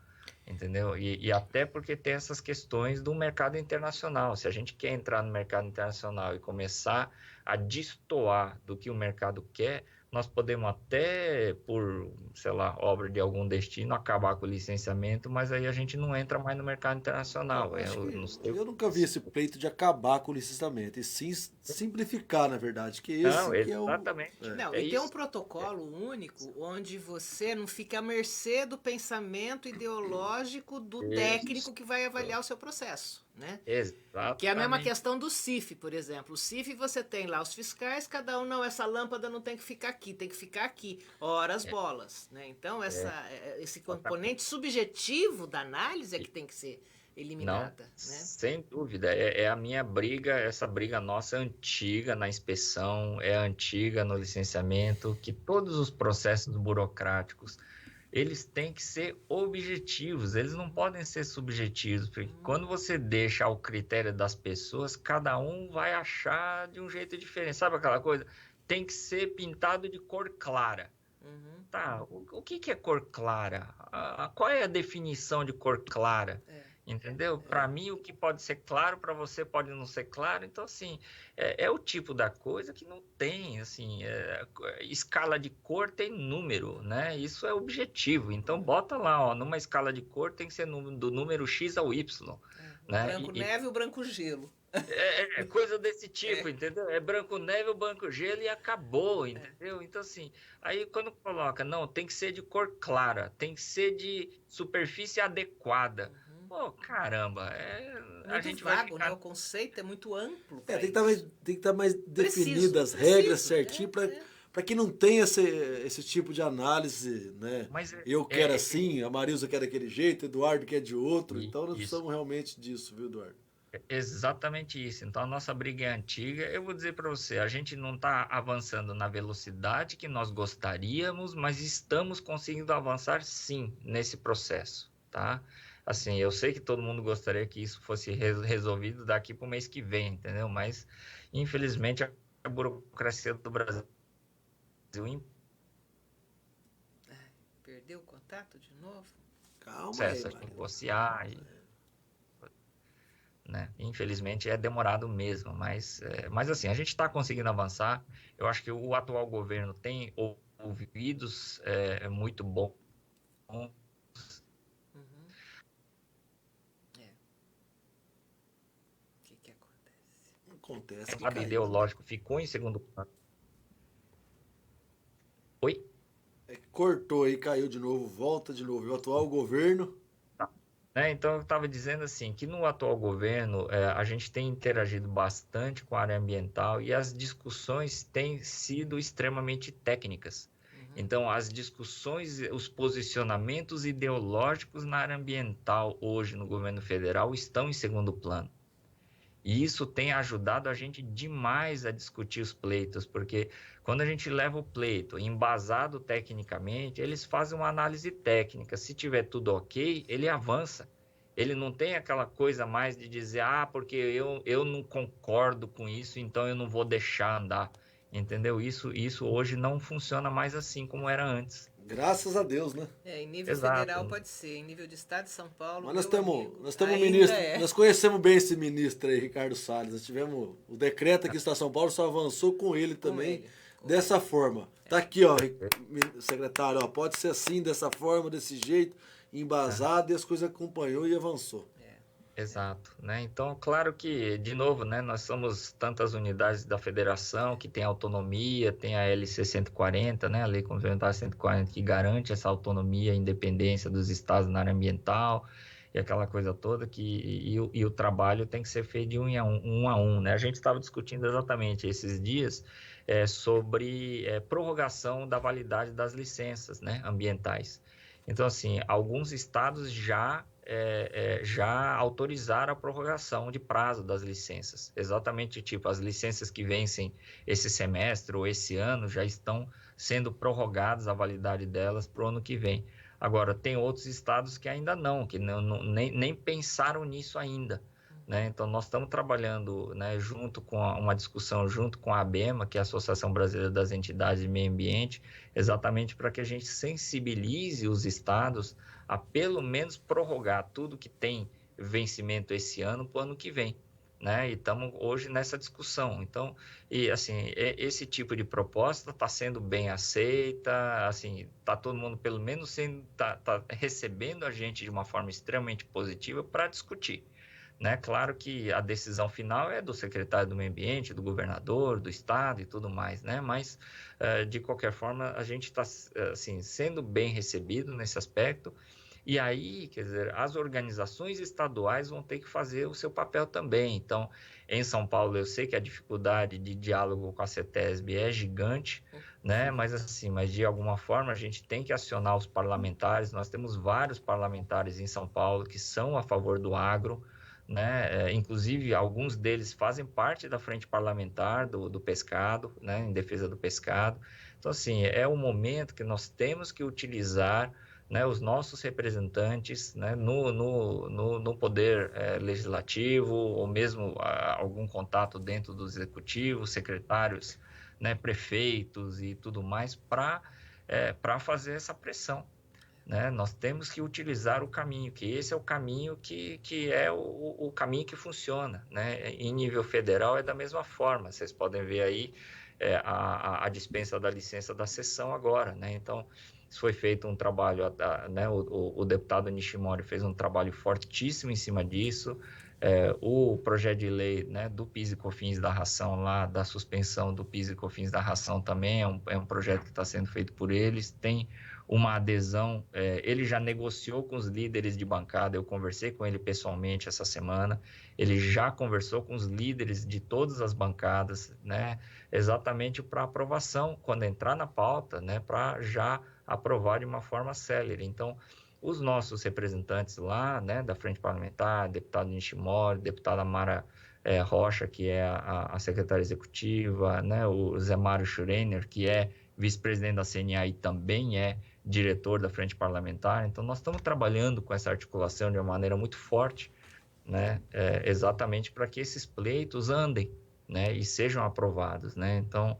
entendeu? E até porque tem essas questões do mercado internacional. Se a gente quer entrar no mercado internacional e começar a destoar do que o mercado quer, nós podemos até, por, sei lá, obra de algum destino, acabar com o licenciamento, mas aí a gente não entra mais no mercado internacional. Eu nunca vi esse pleito de acabar com o licenciamento, e sim simplificar, na verdade, que esse não, que exatamente. é o... Não, e tem um protocolo único onde você não fica à mercê do pensamento ideológico do técnico que vai avaliar o seu processo, né? Exatamente. Que é a mesma questão do CIF, por exemplo. O CIF você tem lá os fiscais, cada um, não, essa lâmpada não tem que ficar aqui, tem que ficar aqui. Ora as bolas, né? Então, esse componente subjetivo da análise é que tem que ser eliminada, né? Sem dúvida, é a minha briga, essa briga nossa é antiga na inspeção, é antiga no licenciamento, que todos os processos burocráticos, eles têm que ser objetivos, eles não podem ser subjetivos, porque quando você deixa ao critério das pessoas, cada um vai achar de um jeito diferente, sabe aquela coisa? Tem que ser pintado de cor clara. Tá, o que é cor clara? Qual é a definição de cor clara? Entendeu? Para mim, o que pode ser claro, para você pode não ser claro. Então, assim, é o tipo da coisa que não tem, assim, escala de cor tem número, né? Isso é objetivo. Então, bota lá, ó, numa escala de cor tem que ser do número X ao Y. Né? Branco neve ou branco gelo. É coisa desse tipo, entendeu? É branco neve ou branco gelo e acabou, entendeu? Então, assim, aí quando coloca, não, tem que ser de cor clara, tem que ser de superfície adequada. Pô, caramba, a gente vago, vai ficar... né? O conceito é muito amplo. Tem que estar mais definidas as regras certinho para que não tenha esse tipo de análise, né? Mas eu quero assim, a Marilza quer daquele jeito, Eduardo quer de outro, então nós precisamos realmente disso, viu, Eduardo? Exatamente isso. Então a nossa briga é antiga. Eu vou dizer para você, a gente não está avançando na velocidade que nós gostaríamos, mas estamos conseguindo avançar sim nesse processo, tá? Assim, eu sei que todo mundo gostaria que isso fosse resolvido daqui para o mês que vem, entendeu? Mas, infelizmente, a burocracia do Brasil... Perdeu o contato de novo? Calma aí, negociar né? Infelizmente, é demorado mesmo, mas assim, a gente está conseguindo avançar. Eu acho que o atual governo tem ouvidos muito bons. Acontece. O lado ideológico ficou em segundo plano. Oi? Cortou aí, caiu de novo, volta de novo. E o atual governo... Então, eu estava dizendo assim, que no atual governo a gente tem interagido bastante com a área ambiental e as discussões têm sido extremamente técnicas. Então, as discussões, os posicionamentos ideológicos na área ambiental hoje no governo federal estão em segundo plano. E isso tem ajudado a gente demais a discutir os pleitos, porque quando a gente leva o pleito embasado tecnicamente, eles fazem uma análise técnica. Se tiver tudo ok, ele avança. ele não tem aquela coisa mais de dizer, porque eu não concordo com isso, então eu não vou deixar andar, entendeu? Isso hoje não funciona mais assim como era antes. Graças a Deus, né? Em nível federal pode ser, em nível de estado de São Paulo. Mas nós temos um ministro, nós conhecemos bem esse ministro aí, Ricardo Salles. Nós tivemos o decreto aqui do Estado de São Paulo, só avançou com ele também, dessa forma. Tá aqui, ó, secretário, ó, pode ser assim, dessa forma, desse jeito, embasado, e as coisas acompanhou e avançou. Exato, né? Então, claro que, de novo, né, nós somos tantas unidades da federação que tem autonomia, tem a LC 140, né, a Lei Complementar 140, que garante essa autonomia e independência dos estados na área ambiental e aquela coisa toda, e o trabalho tem que ser feito de um a um, né? A gente estava discutindo exatamente esses dias sobre prorrogação da validade das licenças, né, ambientais. Então, assim, alguns estados já autorizaram a prorrogação de prazo das licenças. Exatamente, tipo, as licenças que vencem esse semestre ou esse ano já estão sendo prorrogadas a validade delas para o ano que vem. Agora, tem outros estados que ainda não, que nem pensaram nisso ainda, né? Então, nós estamos trabalhando, né, junto com uma discussão junto com a ABEMA, que é a Associação Brasileira das Entidades de Meio Ambiente, exatamente para que a gente sensibilize os estados a pelo menos prorrogar tudo que tem vencimento esse ano para o ano que vem, né? E estamos hoje nessa discussão. Então, esse tipo de proposta está sendo bem aceita, assim, está todo mundo pelo menos tá recebendo a gente de uma forma extremamente positiva para discutir, né? Claro que a decisão final é do secretário do Meio Ambiente, do governador, do estado e tudo mais, né? Mas, de qualquer forma, a gente está assim, sendo bem recebido nesse aspecto. E aí, quer dizer, as organizações estaduais vão ter que fazer o seu papel também. Então, em São Paulo, eu sei que a dificuldade de diálogo com a CETESB é gigante, né? Mas de alguma forma a gente tem que acionar os parlamentares. Nós temos vários parlamentares em São Paulo que são a favor do agro, né? Inclusive, alguns deles fazem parte da frente parlamentar do pescado, né? Em defesa do pescado. Então, assim, é um momento que nós temos que utilizar, né, os nossos representantes, né, no poder legislativo, ou mesmo algum contato dentro do executivo, secretários, né, prefeitos e tudo mais, para fazer essa pressão, né? Nós temos que utilizar o caminho, que esse é o caminho que é o caminho que funciona, né? Em nível federal é da mesma forma, vocês podem ver aí a dispensa da licença da sessão agora, né? Então, foi feito um trabalho, né, o deputado Nishimori fez um trabalho fortíssimo em cima disso. O projeto de lei, né, do PIS e COFINS da ração lá, da suspensão do PIS e COFINS da ração também é um projeto que está sendo feito por eles, tem uma adesão, ele já negociou com os líderes de bancada, eu conversei com ele pessoalmente essa semana, ele já conversou com os líderes de todas as bancadas, né, exatamente para aprovação, quando entrar na pauta, né, para já aprovar de uma forma célere. Então, os nossos representantes lá, né, da Frente Parlamentar, deputado Nishimori, deputada Mara Rocha, que é a secretária executiva, né, o Zé Mário Schureiner, que é vice-presidente da CNA e também é diretor da Frente Parlamentar. Então, nós estamos trabalhando com essa articulação de uma maneira muito forte, né, exatamente para que esses pleitos andem, né, e sejam aprovados, né. Então,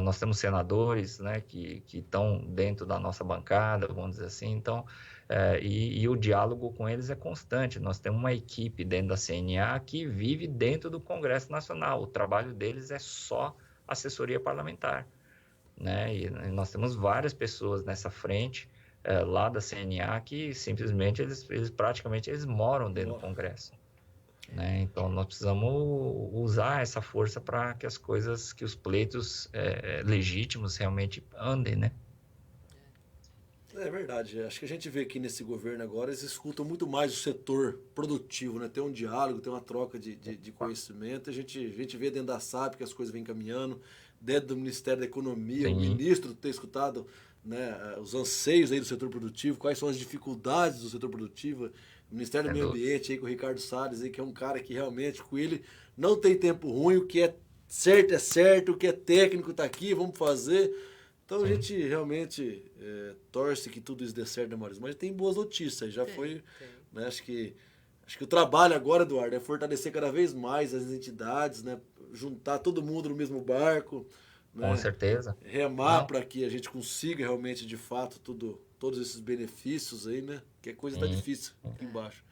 nós temos senadores, né, que estão dentro da nossa bancada, vamos dizer assim, então, e o diálogo com eles é constante. Nós temos uma equipe dentro da CNA que vive dentro do Congresso Nacional, o trabalho deles é só assessoria parlamentar, né, e nós temos várias pessoas nessa frente, lá da CNA, que simplesmente eles praticamente moram dentro do Congresso. Né? Então, nós precisamos usar essa força para que as coisas, que os pleitos legítimos realmente andem, né? É verdade. Acho que a gente vê aqui nesse governo agora, eles escutam muito mais o setor produtivo, né? Tem um diálogo, tem uma troca de conhecimento. A gente vê dentro da SAP que as coisas vêm caminhando, dentro do Ministério da Economia, Sim. O ministro tem escutado, né, os anseios aí do setor produtivo, quais são as dificuldades do setor produtivo. O Ministério do Meio Ambiente, aí, com o Ricardo Salles, aí, que é um cara que realmente, com ele, não tem tempo ruim, o que é certo, o que é técnico está aqui, vamos fazer. Então, Sim. A gente realmente torce que tudo isso dê certo, né, Maurício? Mas tem boas notícias, já foi, né, acho que Acho que o trabalho agora, Eduardo, é fortalecer cada vez mais as entidades, né? Juntar todo mundo no mesmo barco, né? Com certeza. Remar para que a gente consiga realmente, de fato, todos esses benefícios aí, né? Que a coisa tá difícil aqui embaixo.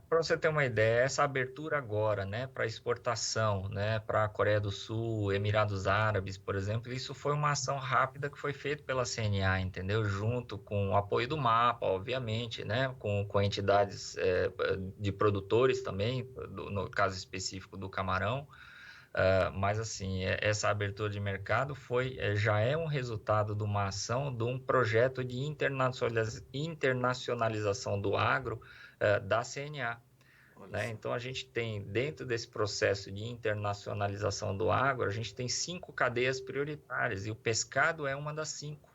Para você ter uma ideia, essa abertura agora, né, para exportação, né, para a Coreia do Sul, Emirados Árabes, por exemplo, isso foi uma ação rápida que foi feita pela CNA, entendeu? Junto com o apoio do MAPA, obviamente, né, com entidades de produtores também, no caso específico do camarão. Mas assim, essa abertura de mercado já é um resultado de uma ação, de um projeto de internacionalização do agro da CNA. Né? Então, a gente tem, dentro desse processo de internacionalização do agro, a gente tem 5 cadeias prioritárias, e o pescado é uma das 5.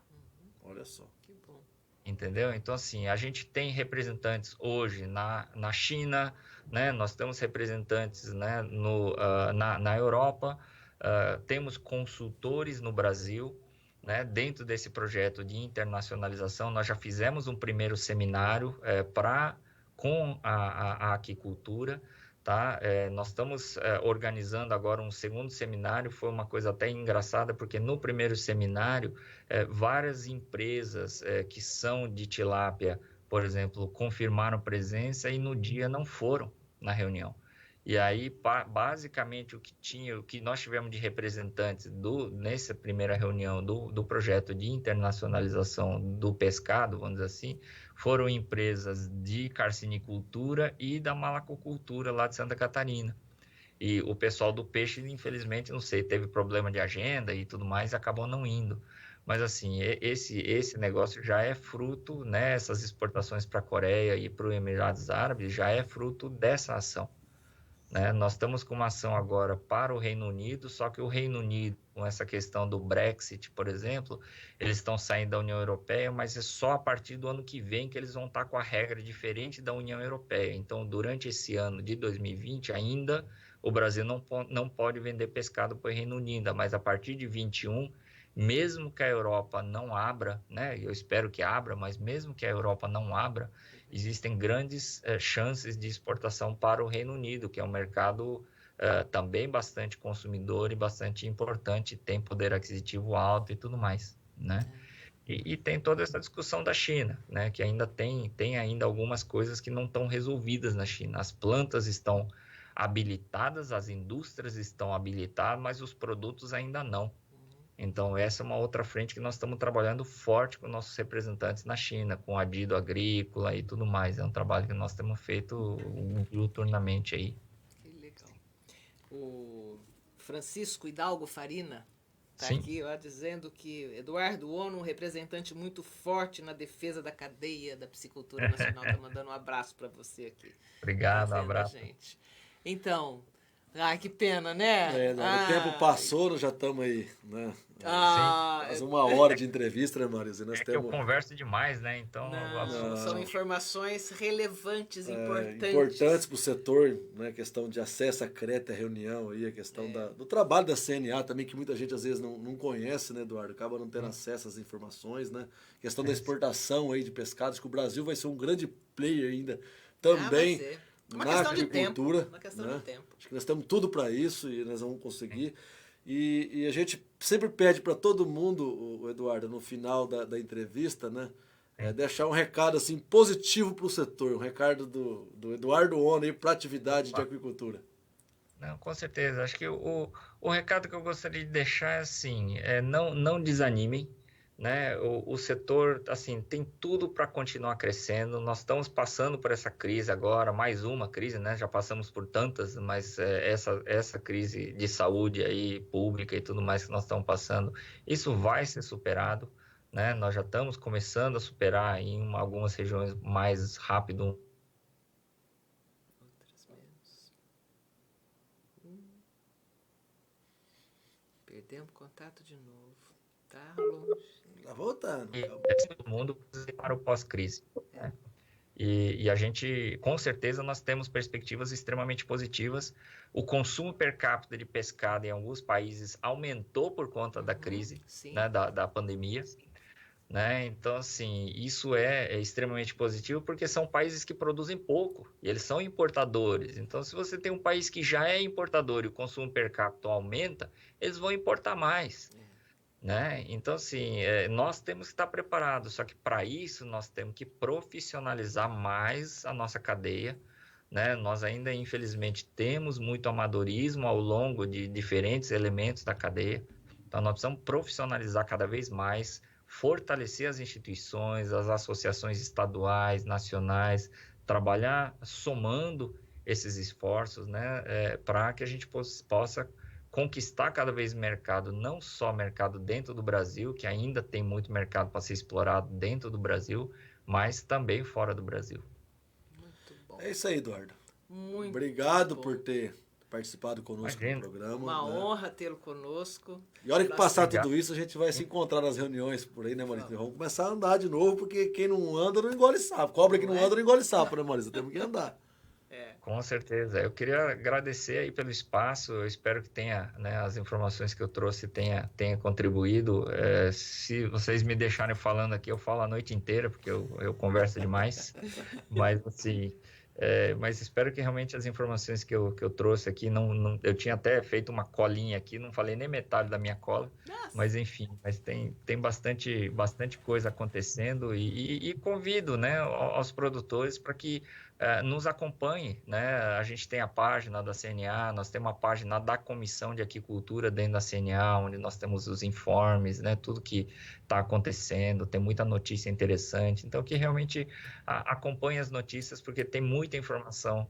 Olha só. Que bom. Entendeu? Então, assim, a gente tem representantes hoje na China, né? Nós temos representantes, né, na Europa, temos consultores no Brasil, né? Dentro desse projeto de internacionalização, nós já fizemos um primeiro seminário com a aquicultura, tá? Nós estamos organizando agora um segundo seminário. Foi uma coisa até engraçada, porque no primeiro seminário, várias empresas que são de tilápia, por exemplo, confirmaram presença e no dia não foram na reunião. E aí, basicamente, o que nós tivemos de representantes nessa primeira reunião do projeto de internacionalização do pescado, vamos dizer assim, foram empresas de carcinicultura e da malacocultura lá de Santa Catarina. E o pessoal do peixe, infelizmente, não sei, teve problema de agenda e tudo mais, e acabou não indo. Mas, assim, esse negócio já é fruto, né, essas exportações para a Coreia e para os Emirados Árabes já é fruto dessa ação. Né? Nós estamos com uma ação agora para o Reino Unido, só que o Reino Unido, com essa questão do Brexit, por exemplo, eles estão saindo da União Europeia, mas é só a partir do ano que vem que eles vão estar com a regra diferente da União Europeia. Então, durante esse ano de 2020, ainda o Brasil não pode vender pescado para o Reino Unido, mas a partir de 2021, mesmo que a Europa não abra, né? Eu espero que abra, mas mesmo que a Europa não abra, existem grandes chances de exportação para o Reino Unido, que é um mercado também bastante consumidor e bastante importante, tem poder aquisitivo alto e tudo mais, né? E tem toda essa discussão da China, né? Que ainda tem ainda algumas coisas que não estão resolvidas na China. As plantas estão habilitadas, as indústrias estão habilitadas, mas os produtos ainda não. Então, essa é uma outra frente que nós estamos trabalhando forte com nossos representantes na China, com a Dido Agrícola e tudo mais. É um trabalho que nós temos feito diuturnamente aí. Que legal. O Francisco Hidalgo Farina está Sim. aqui, ó, dizendo que Eduardo Ono, um representante muito forte na defesa da cadeia da piscicultura nacional, está mandando um abraço para você aqui. Obrigado, um Tá vendo, abraço. gente? Então, que pena, né? O tempo passou, nós já estamos aí, né? Quase 1 hora de entrevista, né, Marisa? Nós que eu converso demais, né? Então, são informações relevantes, importantes. Importantes para o setor, né? A questão de acesso à crédito, à reunião, aí, a questão do trabalho da CNA também, que muita gente às vezes não conhece, né, Eduardo? Acaba não tendo acesso às informações, né? A questão da exportação aí de pescados, que o Brasil vai ser um grande player ainda também. Uma na questão agricultura, de tempo. Uma questão de tempo. Acho que nós temos tudo para isso e nós vamos conseguir. E a gente sempre pede para todo mundo, Eduardo, no final da entrevista, né, deixar um recado assim, positivo para o setor, um recado do Eduardo Ono para a atividade de aquicultura. Não, com certeza. Acho que o recado que eu gostaria de deixar é assim, não desanimem. Né? O setor assim, tem tudo para continuar crescendo. Nós estamos passando por essa crise agora, mais uma crise, né? Já passamos por tantas, mas essa crise de saúde aí, pública e tudo mais que nós estamos passando, isso vai ser superado, né? Nós já estamos começando a superar em algumas regiões mais rápido. Outras menos. Perdemos contato de novo. Tá longe. Tá voltando. Todo mundo para o pós-crise. Né? E a gente, com certeza, nós temos perspectivas extremamente positivas. O consumo per capita de pescado em alguns países aumentou por conta da crise, né, da pandemia. né? Então, assim, isso é extremamente positivo porque são países que produzem pouco e eles são importadores. Então, se você tem um país que já é importador e o consumo per capita aumenta, eles vão importar mais, né? Então, assim, nós temos que estar preparados, só que para isso nós temos que profissionalizar mais a nossa cadeia, né? Nós ainda, infelizmente, temos muito amadorismo ao longo de diferentes elementos da cadeia, então nós precisamos profissionalizar cada vez mais, fortalecer as instituições, as associações estaduais, nacionais, trabalhar somando esses esforços, né? Para que a gente possa conquistar cada vez mercado, não só mercado dentro do Brasil, que ainda tem muito mercado para ser explorado dentro do Brasil, mas também fora do Brasil. Muito bom. É isso aí, Eduardo. Muito Obrigado bom. por ter participado conosco no programa. Uma honra tê-lo conosco. E a hora que passar tudo isso, a gente vai se encontrar nas reuniões por aí, né, Marisa? Vamos começar a andar de novo, porque quem não anda não engole sapo. Cobra que não anda não engole sapo, né, Marisa? Temos que andar. Com certeza. Eu queria agradecer aí pelo espaço. Eu espero que tenha, né, as informações que eu trouxe tenha contribuído. Se vocês me deixarem falando aqui, eu falo a noite inteira, porque eu converso demais. Mas, assim, mas espero que realmente as informações que eu trouxe aqui, eu tinha até feito uma colinha aqui, não falei nem metade da minha cola. Nossa. Mas, enfim, tem bastante coisa acontecendo e convido, né, aos produtores para que nos acompanhe, né? A gente tem a página da CNA, nós temos a página da Comissão de Aquicultura dentro da CNA, onde nós temos os informes, né? Tudo que está acontecendo, tem muita notícia interessante, então que realmente acompanhe as notícias, porque tem muita informação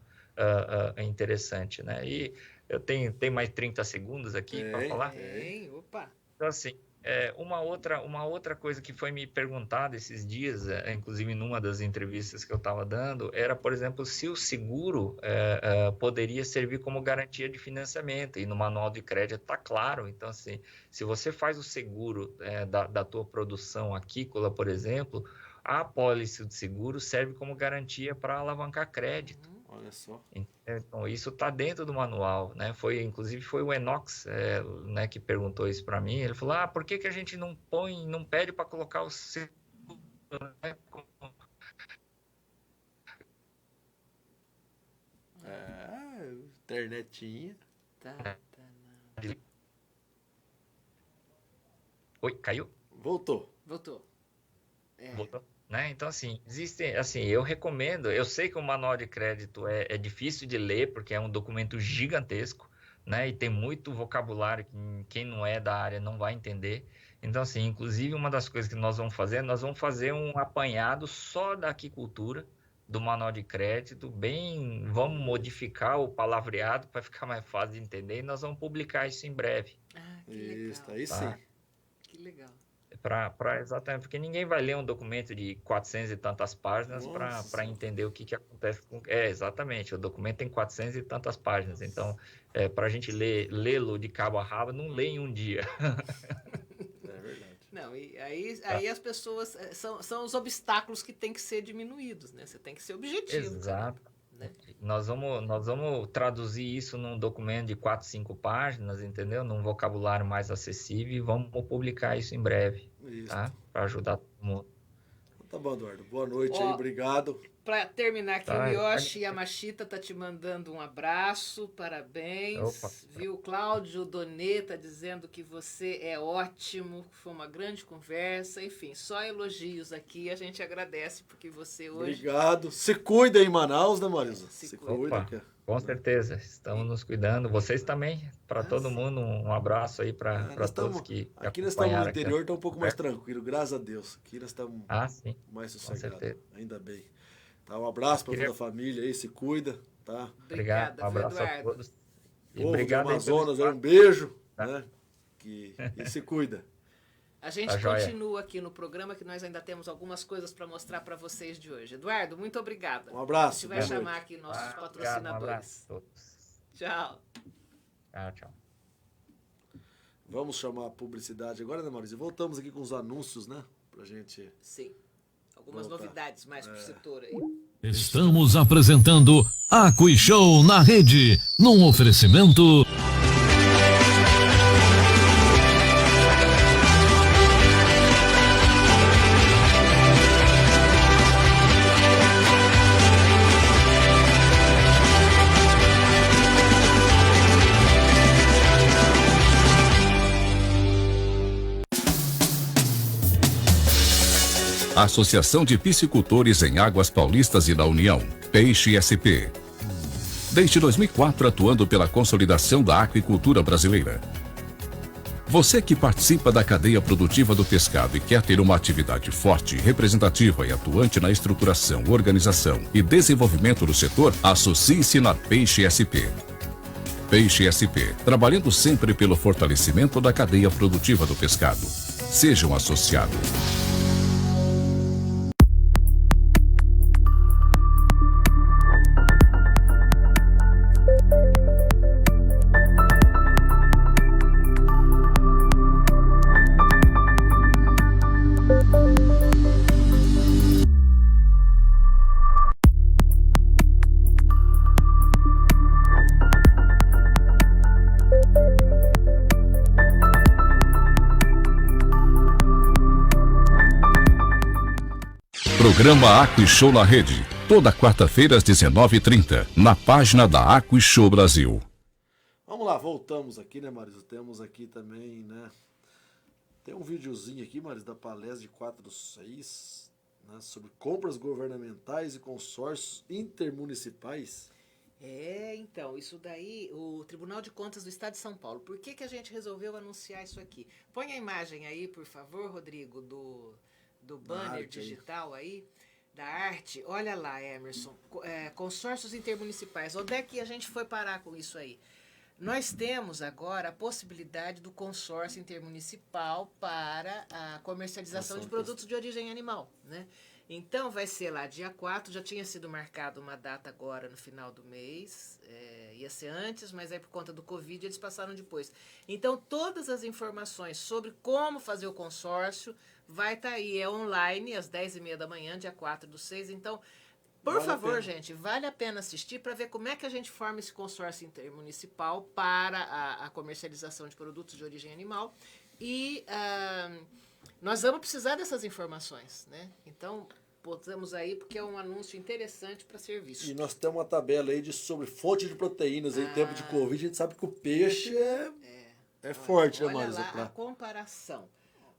interessante, né? E eu tenho mais 30 segundos aqui para falar. Opa! Então, assim, uma outra coisa que foi me perguntada esses dias, inclusive numa das entrevistas que eu estava dando, era, por exemplo, se o seguro poderia servir como garantia de financiamento, e no manual de crédito está claro. Então, assim, se você faz o seguro da tua produção aquícola, por exemplo, a apólice de seguro serve como garantia para alavancar crédito. Olha só. Então, isso está dentro do manual, né? Inclusive foi o Enox, né, que perguntou isso para mim. Ele falou: por que a gente não pede para colocar o seguro, né? Internetinha. Oi, caiu? Voltou. Voltou. Né? Então, assim, eu recomendo, eu sei que o manual de crédito é difícil de ler, porque é um documento gigantesco, né? E tem muito vocabulário que quem não é da área não vai entender. Então, assim, inclusive uma das coisas que nós vamos fazer um apanhado só da aquicultura, do manual de crédito, vamos modificar o palavreado para ficar mais fácil de entender, e nós vamos publicar isso em breve. Que legal. Isso, aí sim. Que legal. Exatamente, porque ninguém vai ler um documento de 400 e tantas páginas para entender o que acontece com... exatamente, o documento tem 400 e tantas páginas, então, para a gente lê-lo de cabo a rabo, não lê em um dia. É verdade. Não, e aí as pessoas, são os obstáculos que têm que ser diminuídos, né? Você tem que ser objetivo. Exato. Né? Nós vamos traduzir isso num documento de 4, 5 páginas, entendeu? Num vocabulário mais acessível, e vamos publicar isso em breve, tá? Para ajudar todo mundo. Tá bom, Eduardo. Boa noite aí, obrigado. Para terminar aqui, o Yoshi Yamashita tá te mandando um abraço, parabéns. Opa. Viu, Cláudio Donê tá dizendo que você é ótimo, foi uma grande conversa, enfim, só elogios aqui, a gente agradece porque você hoje... Obrigado. Se cuida em Manaus, né, Marisa? Se cuida. Opa, com certeza, estamos nos cuidando. Vocês também, para todo mundo, um abraço aí para todos que aqui nós estamos no interior, está um pouco mais tranquilo, graças a Deus. Aqui nós estamos mais sossegados, ainda bem. Tá, um abraço para toda a família aí, se cuida, tá? Obrigado, um abraço a todos. E obrigado, Amazonas, um beijo, né? E se cuida. A gente continua aqui no programa, que nós ainda temos algumas coisas para mostrar para vocês de hoje. Eduardo, muito obrigada. Um abraço. A gente vai chamar aqui nossos patrocinadores. Um abraço a todos. Tchau. Tchau. Vamos chamar a publicidade agora, né, Maurício? Voltamos aqui com os anúncios, né? Pra gente... Sim. Algumas novidades mais pro setor aí. Estamos apresentando AquiShow na Rede, num oferecimento... Associação de Piscicultores em Águas Paulistas e da União, Peixe SP. Desde 2004 atuando pela consolidação da aquicultura brasileira. Você que participa da cadeia produtiva do pescado e quer ter uma atividade forte, representativa e atuante na estruturação, organização e desenvolvimento do setor, associe-se na Peixe SP. Peixe SP, trabalhando sempre pelo fortalecimento da cadeia produtiva do pescado. Seja um associado. Programa AquiShow na Rede, toda quarta-feira às 19h30, na página da AquiShow Brasil. Vamos lá, voltamos aqui, né, Marisa? Temos aqui também, né? Tem um videozinho aqui, Marisa, da palestra de 4/6, né, sobre compras governamentais e consórcios intermunicipais. Então, isso daí, o Tribunal de Contas do Estado de São Paulo. Por que a gente resolveu anunciar isso aqui? Põe a imagem aí, por favor, Rodrigo, do banner digital aí, da arte. Olha lá, Emerson, consórcios intermunicipais. Onde é que a gente foi parar com isso aí? Nós temos agora a possibilidade do consórcio intermunicipal para a comercialização de produtos de origem animal, né? Então, vai ser lá dia 4, já tinha sido marcado uma data agora no final do mês, ia ser antes, mas aí por conta do Covid eles passaram depois. Então, todas as informações sobre como fazer o consórcio vai estar aí, é online, às 10h30 da manhã, dia 4/6. Então, por favor, gente, vale a pena assistir para ver como é que a gente forma esse consórcio intermunicipal para a comercialização de produtos de origem animal. E nós vamos precisar dessas informações, né? Então, botamos aí porque é um anúncio interessante para ser visto. E nós temos uma tabela aí sobre fonte de proteínas. Em tempo de Covid, a gente sabe que o peixe é forte, né, Marisa? Olha lá a comparação.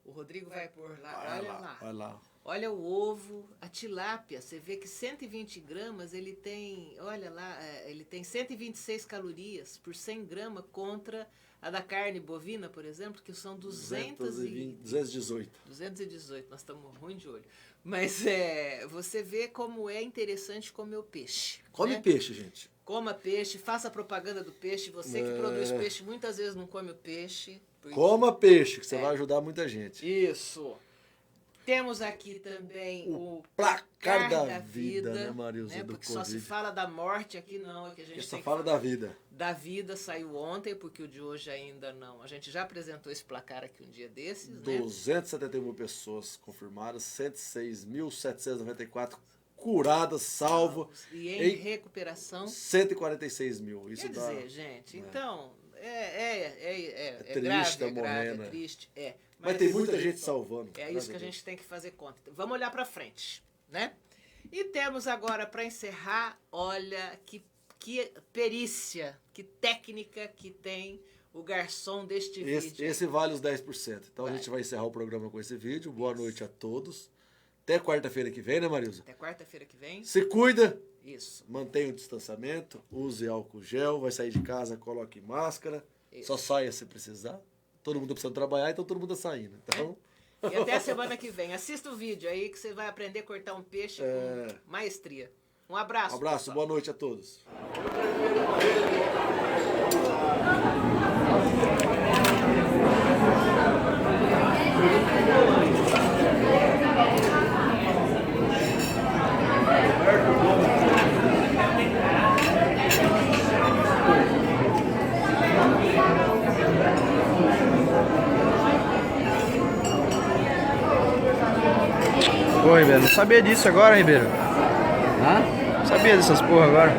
O Rodrigo vai pôr lá, olha lá. Olha o ovo, a tilápia, você vê que 120 gramas ele tem, olha lá, ele tem 126 calorias por 100 gramas contra a da carne bovina, por exemplo, que são 218. 218, nós estamos ruim de olho. Mas você vê como é interessante comer o peixe. Come, né? Peixe, gente. Coma peixe, faça propaganda do peixe. Você que produz peixe muitas vezes não come o peixe. Coma peixe, que você vai ajudar muita gente. Isso. Temos aqui também o placar da vida, né, Marilza? Né? Porque só se fala da morte aqui, não. É que a gente só fala da vida. Da vida saiu ontem, porque o de hoje ainda não. A gente já apresentou esse placar aqui um dia desses, 271 pessoas confirmadas, 106.794 curadas, salvo. E em recuperação. 146 mil. Isso quer dizer, gente, então, é triste, grave, tá morrendo, é triste, Mas tem muita gente salvando. É isso que a gente tem que fazer conta. Então, vamos olhar para frente, né? E temos agora, para encerrar, olha que perícia, que técnica que tem o garçom deste vídeo. Esse vale os 10%. Então a gente vai encerrar o programa com esse vídeo. Boa noite a todos. Até quarta-feira que vem, né, Marilza? Até quarta-feira que vem. Se cuida. Isso. Mantenha o distanciamento. Use álcool gel. Vai sair de casa, coloque máscara. Isso. Só saia se precisar. Todo mundo precisa trabalhar, então todo mundo está saindo. Então... E até a semana que vem. Assista o vídeo aí que você vai aprender a cortar um peixe com maestria. Um abraço. Um abraço, pessoal. Boa noite a todos. Pô, Ribeiro, não sabia disso agora, Ribeiro. Hã? Não sabia dessas porra agora.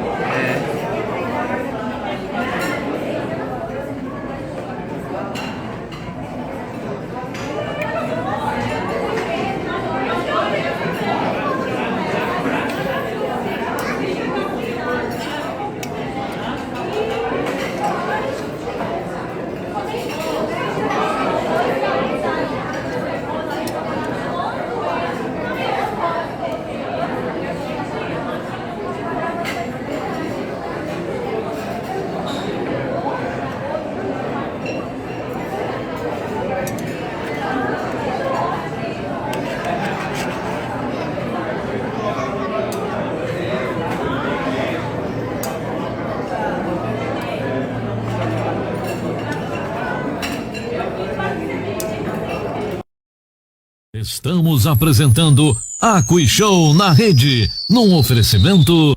Estamos apresentando Aqui Show na Rede, num oferecimento...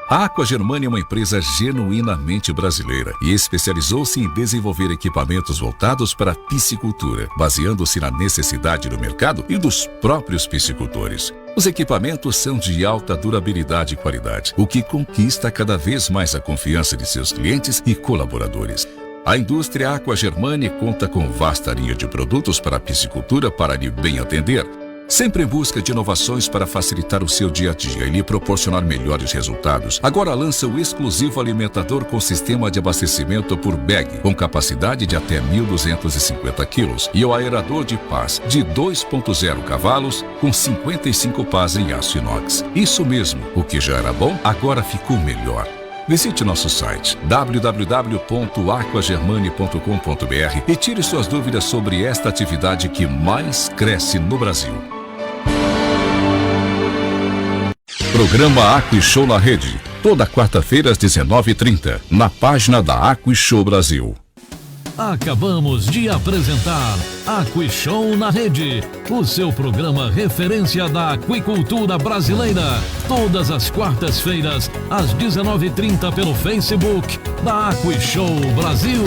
A Aqua Germânia é uma empresa genuinamente brasileira e especializou-se em desenvolver equipamentos voltados para a piscicultura, baseando-se na necessidade do mercado e dos próprios piscicultores. Os equipamentos são de alta durabilidade e qualidade, o que conquista cada vez mais a confiança de seus clientes e colaboradores. A indústria Aqua Germânia conta com vasta linha de produtos para a piscicultura para lhe bem atender, sempre em busca de inovações para facilitar o seu dia a dia e lhe proporcionar melhores resultados. Agora lança o exclusivo alimentador com sistema de abastecimento por bag, com capacidade de até 1.250 quilos, e o aerador de pás de 2.0 cavalos com 55 pás em aço inox. Isso mesmo, o que já era bom, agora ficou melhor. Visite nosso site www.aquagermane.com.br e tire suas dúvidas sobre esta atividade que mais cresce no Brasil. Programa Aqui Show na Rede, toda quarta-feira às 19h30, na página da Aqui Show Brasil. Acabamos de apresentar Aqui Show na Rede, o seu programa referência da aquicultura brasileira. Todas as quartas-feiras, às 19h30 pelo Facebook da Aqui Show Brasil.